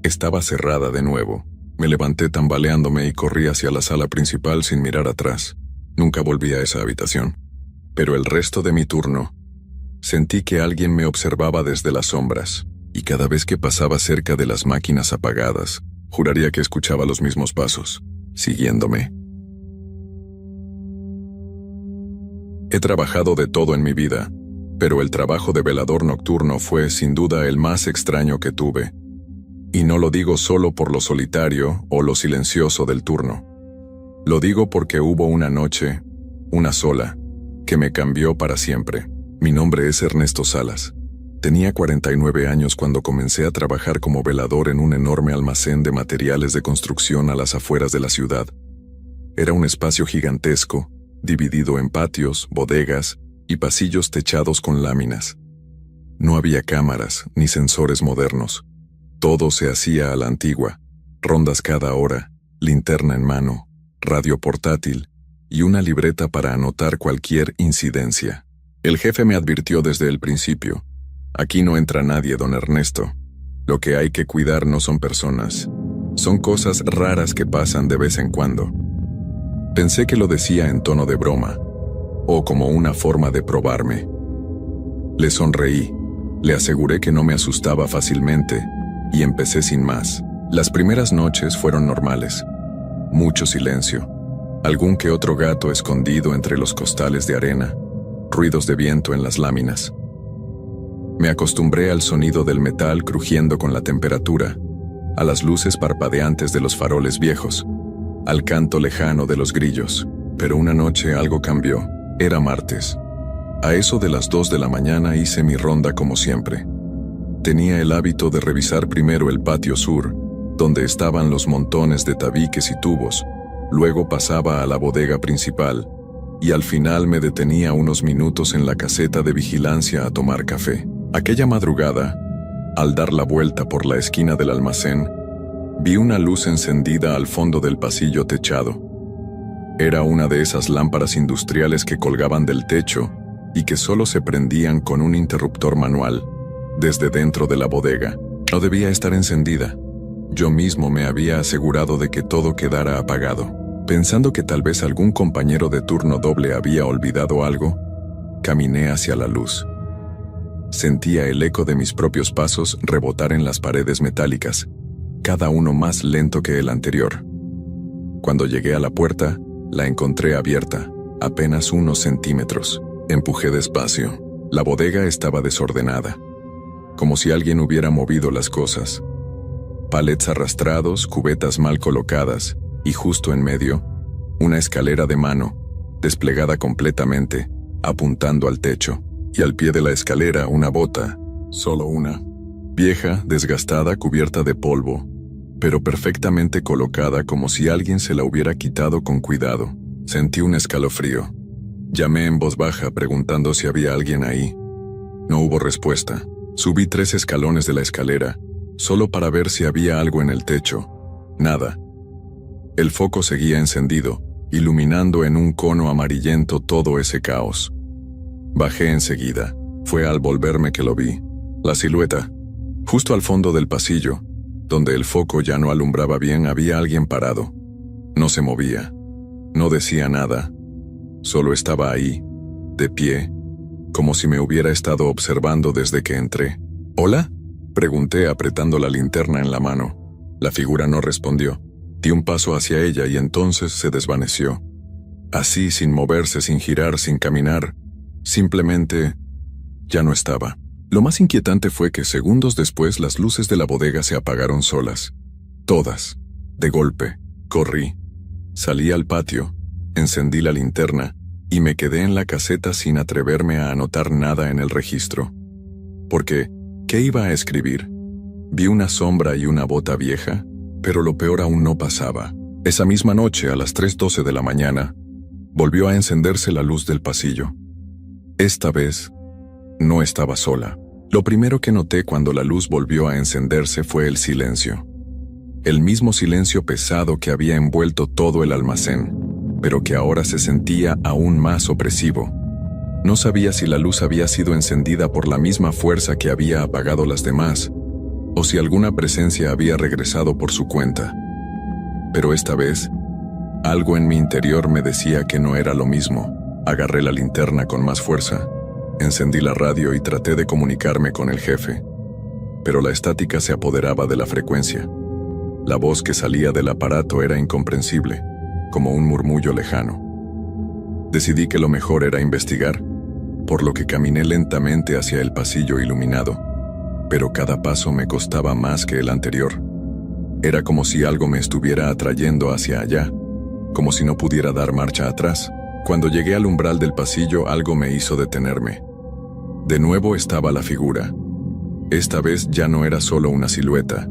estaba cerrada de nuevo. Me levanté tambaleándome y corrí hacia la sala principal sin mirar atrás. Nunca volví a esa habitación. Pero el resto de mi turno, sentí que alguien me observaba desde las sombras, y cada vez que pasaba cerca de las máquinas apagadas, juraría que escuchaba los mismos pasos, siguiéndome. He trabajado de todo en mi vida, Pero el trabajo de velador nocturno fue sin duda el más extraño que tuve. Y no lo digo solo por lo solitario o lo silencioso del turno. Lo digo porque hubo una noche, una sola, que me cambió para siempre. Mi nombre es Ernesto Salas. Tenía 49 años cuando comencé a trabajar como velador en un enorme almacén de materiales de construcción a las afueras de la ciudad. Era un espacio gigantesco, dividido en patios, bodegas y pasillos techados con láminas. No había cámaras ni sensores modernos. Todo se hacía a la antigua, rondas cada hora, linterna en mano, radio portátil y una libreta para anotar cualquier incidencia. El jefe me advirtió desde el principio: aquí no entra nadie, don Ernesto. Lo que hay que cuidar no son personas, son cosas raras que pasan de vez en cuando. Pensé que lo decía en tono de broma, o como una forma de probarme. Le sonreí, le aseguré que no me asustaba fácilmente, y empecé sin más. Las primeras noches fueron normales. Mucho silencio, algún que otro gato escondido entre los costales de arena, ruidos de viento en las láminas. Me acostumbré al sonido del metal crujiendo con la temperatura, a las luces parpadeantes de los faroles viejos, al canto lejano de los grillos. Pero una noche algo cambió. Era martes. A eso de las 2 de la mañana hice mi ronda como siempre. Tenía el hábito de revisar primero el patio sur, donde estaban los montones de tabiques y tubos, luego pasaba a la bodega principal, y al final me detenía unos minutos en la caseta de vigilancia a tomar café. Aquella madrugada, al dar la vuelta por la esquina del almacén, vi una luz encendida al fondo del pasillo techado. Era una de esas lámparas industriales que colgaban del techo y que solo se prendían con un interruptor manual, desde dentro de la bodega. No debía estar encendida. Yo mismo me había asegurado de que todo quedara apagado. Pensando que tal vez algún compañero de turno doble había olvidado algo, caminé hacia la luz. Sentía el eco de mis propios pasos rebotar en las paredes metálicas, cada uno más lento que el anterior. Cuando llegué a la puerta, la encontré abierta, apenas unos centímetros. Empujé despacio. La bodega estaba desordenada, como si alguien hubiera movido las cosas. Palets arrastrados, cubetas mal colocadas, y justo en medio, una escalera de mano, desplegada completamente, apuntando al techo. Y al pie de la escalera una bota, solo una, vieja, desgastada, cubierta de polvo, pero perfectamente colocada como si alguien se la hubiera quitado con cuidado. Sentí un escalofrío. Llamé en voz baja preguntando si había alguien ahí. No hubo respuesta. Subí 3 escalones de la escalera, solo para ver si había algo en el techo. Nada. El foco seguía encendido, iluminando en un cono amarillento todo ese caos. Bajé enseguida. Fue al volverme que lo vi. La silueta. Justo al fondo del pasillo, donde el foco ya no alumbraba bien, había alguien parado. No se movía. No decía nada. Solo estaba ahí, de pie, como si me hubiera estado observando desde que entré. ¿Hola?, pregunté apretando la linterna en la mano. La figura no respondió. Di un paso hacia ella y entonces se desvaneció. Así, sin moverse, sin girar, sin caminar. Simplemente ya no estaba. Lo más inquietante fue que segundos después las luces de la bodega se apagaron solas. Todas. De golpe. Corrí. Salí al patio, encendí la linterna y me quedé en la caseta sin atreverme a anotar nada en el registro. Porque, ¿qué iba a escribir? Vi una sombra y una bota vieja, pero lo peor aún no pasaba. Esa misma noche, a las 3:12 de la mañana, volvió a encenderse la luz del pasillo. Esta vez, no estaba sola. Lo primero que noté cuando la luz volvió a encenderse fue el silencio. El mismo silencio pesado que había envuelto todo el almacén, pero que ahora se sentía aún más opresivo. No sabía si la luz había sido encendida por la misma fuerza que había apagado las demás, o si alguna presencia había regresado por su cuenta. Pero esta vez, algo en mi interior me decía que no era lo mismo. Agarré la linterna con más fuerza, encendí la radio y traté de comunicarme con el jefe. Pero la estática se apoderaba de la frecuencia. La voz que salía del aparato era incomprensible, como un murmullo lejano. Decidí que lo mejor era investigar. por lo que caminé lentamente hacia el pasillo iluminado, pero cada paso me costaba más que el anterior. Era como si algo me estuviera atrayendo hacia allá, como si no pudiera dar marcha atrás. Cuando llegué al umbral del pasillo, algo me hizo detenerme. De nuevo estaba la figura. Esta vez ya no era solo una silueta.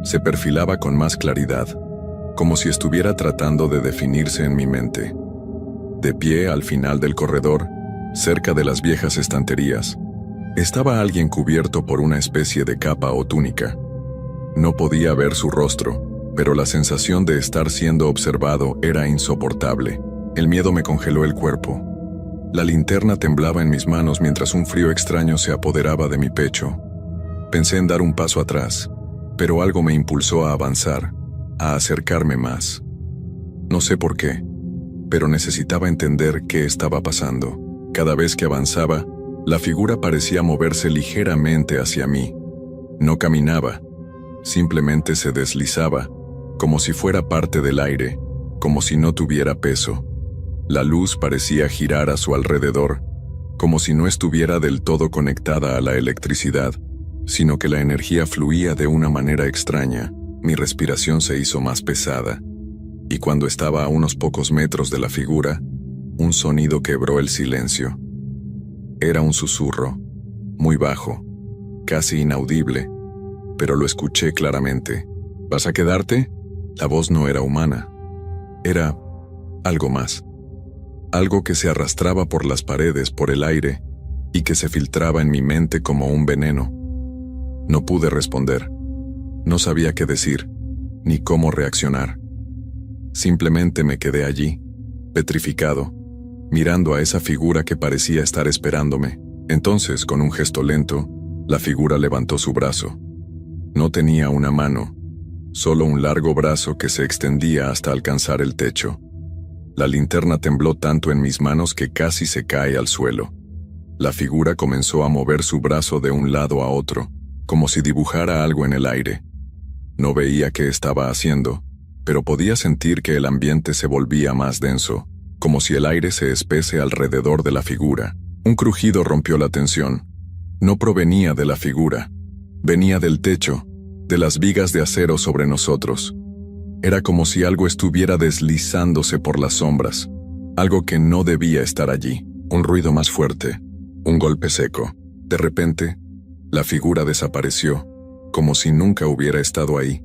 Se perfilaba con más claridad, como si estuviera tratando de definirse en mi mente. De pie al final del corredor, cerca de las viejas estanterías, estaba alguien cubierto por una especie de capa o túnica. No podía ver su rostro, pero la sensación de estar siendo observado era insoportable. El miedo me congeló el cuerpo. La linterna temblaba en mis manos mientras un frío extraño se apoderaba de mi pecho. Pensé en dar un paso atrás, pero algo me impulsó a avanzar, a acercarme más. No sé por qué, pero necesitaba entender qué estaba pasando. Cada vez que avanzaba, la figura parecía moverse ligeramente hacia mí. No caminaba, simplemente se deslizaba, como si fuera parte del aire, como si no tuviera peso. La luz parecía girar a su alrededor, como si no estuviera del todo conectada a la electricidad, sino que la energía fluía de una manera extraña. Mi respiración se hizo más pesada, y cuando estaba a unos pocos metros de la figura, un sonido quebró el silencio. Era un susurro, muy bajo, casi inaudible, pero lo escuché claramente. ¿Vas a quedarte? La voz no era humana. Era algo más. Algo que se arrastraba por las paredes, por el aire, y que se filtraba en mi mente como un veneno. No pude responder. No sabía qué decir, ni cómo reaccionar. Simplemente me quedé allí, petrificado, mirando a esa figura que parecía estar esperándome. Entonces, con un gesto lento, la figura levantó su brazo. No tenía una mano, solo un largo brazo que se extendía hasta alcanzar el techo. La linterna tembló tanto en mis manos que casi se cae al suelo. La figura comenzó a mover su brazo de un lado a otro, como si dibujara algo en el aire. No veía qué estaba haciendo, pero podía sentir que el ambiente se volvía más denso, como si el aire se espese alrededor de la figura. Un crujido rompió la tensión. No provenía de la figura, venía del techo, de las vigas de acero sobre nosotros. Era como si algo estuviera deslizándose por las sombras, algo que no debía estar allí. Un ruido más fuerte, un golpe seco. De repente, la figura desapareció, como si nunca hubiera estado ahí.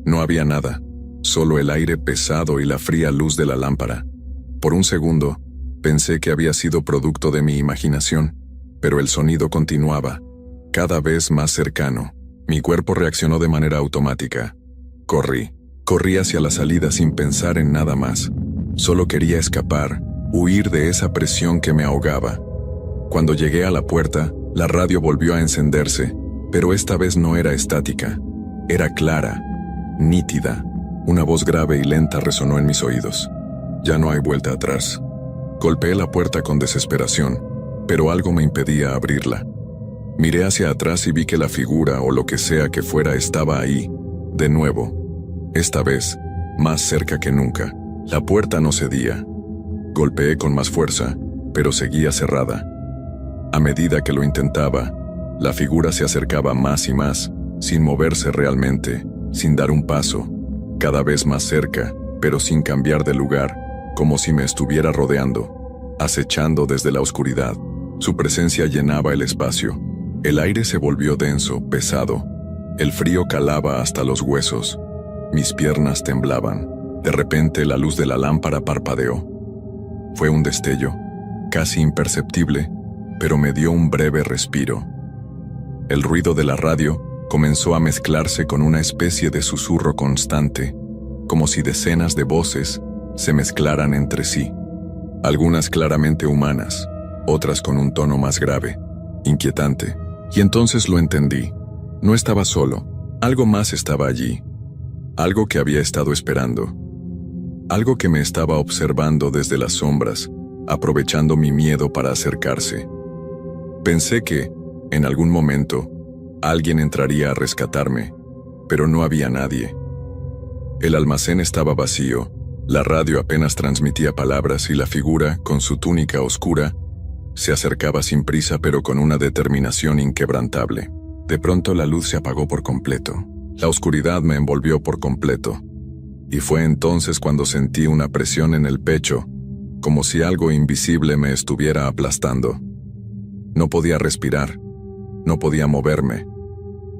No había nada, solo el aire pesado y la fría luz de la lámpara. Por un segundo, pensé que había sido producto de mi imaginación, pero el sonido continuaba, cada vez más cercano. Mi cuerpo reaccionó de manera automática. Corrí hacia la salida sin pensar en nada más. Solo quería escapar, huir de esa presión que me ahogaba. Cuando llegué a la puerta, la radio volvió a encenderse, pero esta vez no era estática. Era clara, nítida. Una voz grave y lenta resonó en mis oídos. Ya no hay vuelta atrás. Golpeé la puerta con desesperación, pero algo me impedía abrirla. Miré hacia atrás y vi que la figura o lo que sea que fuera estaba ahí, de nuevo. Esta vez, más cerca que nunca. La puerta no cedía. Golpeé con más fuerza, pero seguía cerrada. A medida que lo intentaba, la figura se acercaba más y más, sin moverse realmente, sin dar un paso, cada vez más cerca, pero sin cambiar de lugar, como si me estuviera rodeando, acechando desde la oscuridad. Su presencia llenaba el espacio. El aire se volvió denso, pesado. El frío calaba hasta los huesos. Mis piernas temblaban. De repente la luz de la lámpara parpadeó. Fue un destello, casi imperceptible, pero me dio un breve respiro. El ruido de la radio comenzó a mezclarse con una especie de susurro constante, como si decenas de voces se mezclaran entre sí. Algunas claramente humanas, otras con un tono más grave, inquietante. Y entonces lo entendí. No estaba solo. Algo más estaba allí. Algo que había estado esperando. Algo que me estaba observando desde las sombras, aprovechando mi miedo para acercarse. Pensé que, en algún momento, alguien entraría a rescatarme, pero no había nadie. El almacén estaba vacío, la radio apenas transmitía palabras y la figura, con su túnica oscura, Se acercaba sin prisa pero con una determinación inquebrantable. De pronto la luz se apagó por completo. La oscuridad me envolvió por completo. Y fue entonces cuando sentí una presión en el pecho, como si algo invisible me estuviera aplastando. No podía respirar, no podía moverme.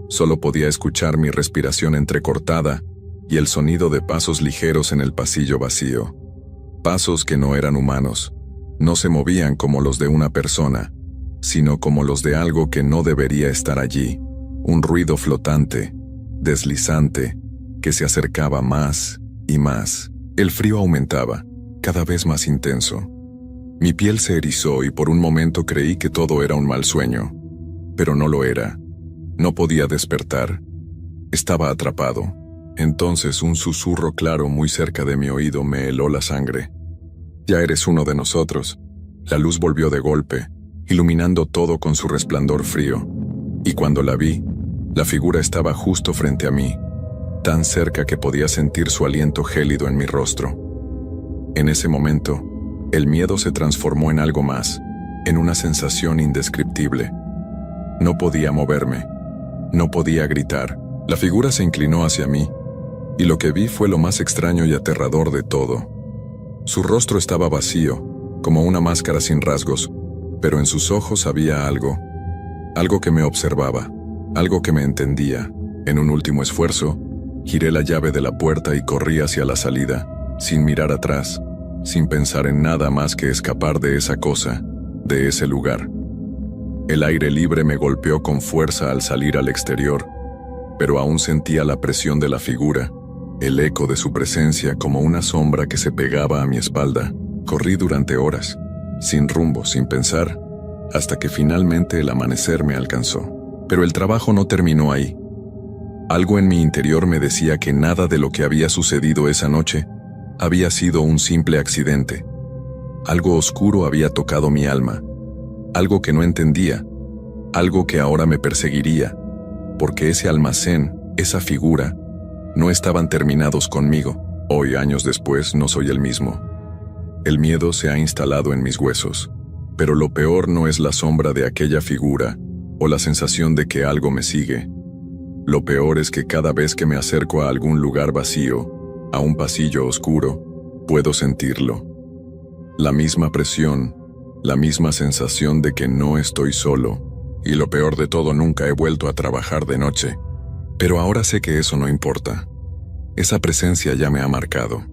Solo podía escuchar mi respiración entrecortada y el sonido de pasos ligeros en el pasillo vacío. Pasos que no eran humanos. No se movían como los de una persona, sino como los de algo que no debería estar allí. Un ruido flotante, deslizante, que se acercaba más y más. El frío aumentaba, cada vez más intenso. Mi piel se erizó y por un momento creí que todo era un mal sueño. Pero no lo era. No podía despertar. Estaba atrapado. Entonces un susurro claro muy cerca de mi oído me heló la sangre. «Ya eres uno de nosotros». La luz volvió de golpe, iluminando todo con su resplandor frío. Y cuando la vi, la figura estaba justo frente a mí, tan cerca que podía sentir su aliento gélido en mi rostro. En ese momento, el miedo se transformó en algo más, en una sensación indescriptible. No podía moverme, no podía gritar. La figura se inclinó hacia mí, y lo que vi fue lo más extraño y aterrador de todo. Su rostro estaba vacío, como una máscara sin rasgos, pero en sus ojos había algo que me observaba, algo que me entendía. En un último esfuerzo, giré la llave de la puerta y corrí hacia la salida, sin mirar atrás, sin pensar en nada más que escapar de esa cosa, de ese lugar. El aire libre me golpeó con fuerza al salir al exterior, pero aún sentía la presión de la figura, el eco de su presencia como una sombra que se pegaba a mi espalda. Corrí durante horas, sin rumbo, sin pensar, hasta que finalmente el amanecer me alcanzó. Pero el trabajo no terminó ahí. Algo en mi interior me decía que nada de lo que había sucedido esa noche había sido un simple accidente. Algo oscuro había tocado mi alma, algo que no entendía, algo que ahora me perseguiría, porque ese almacén, esa figura, no estaban terminados conmigo. Hoy, años después, no soy el mismo. El miedo se ha instalado en mis huesos, pero lo peor no es la sombra de aquella figura o la sensación de que algo me sigue. Lo peor es que cada vez que me acerco a algún lugar vacío, a un pasillo oscuro, puedo sentirlo. La misma presión, la misma sensación de que no estoy solo, y lo peor de todo, nunca he vuelto a trabajar de noche. Pero ahora sé que eso no importa. Esa presencia ya me ha marcado.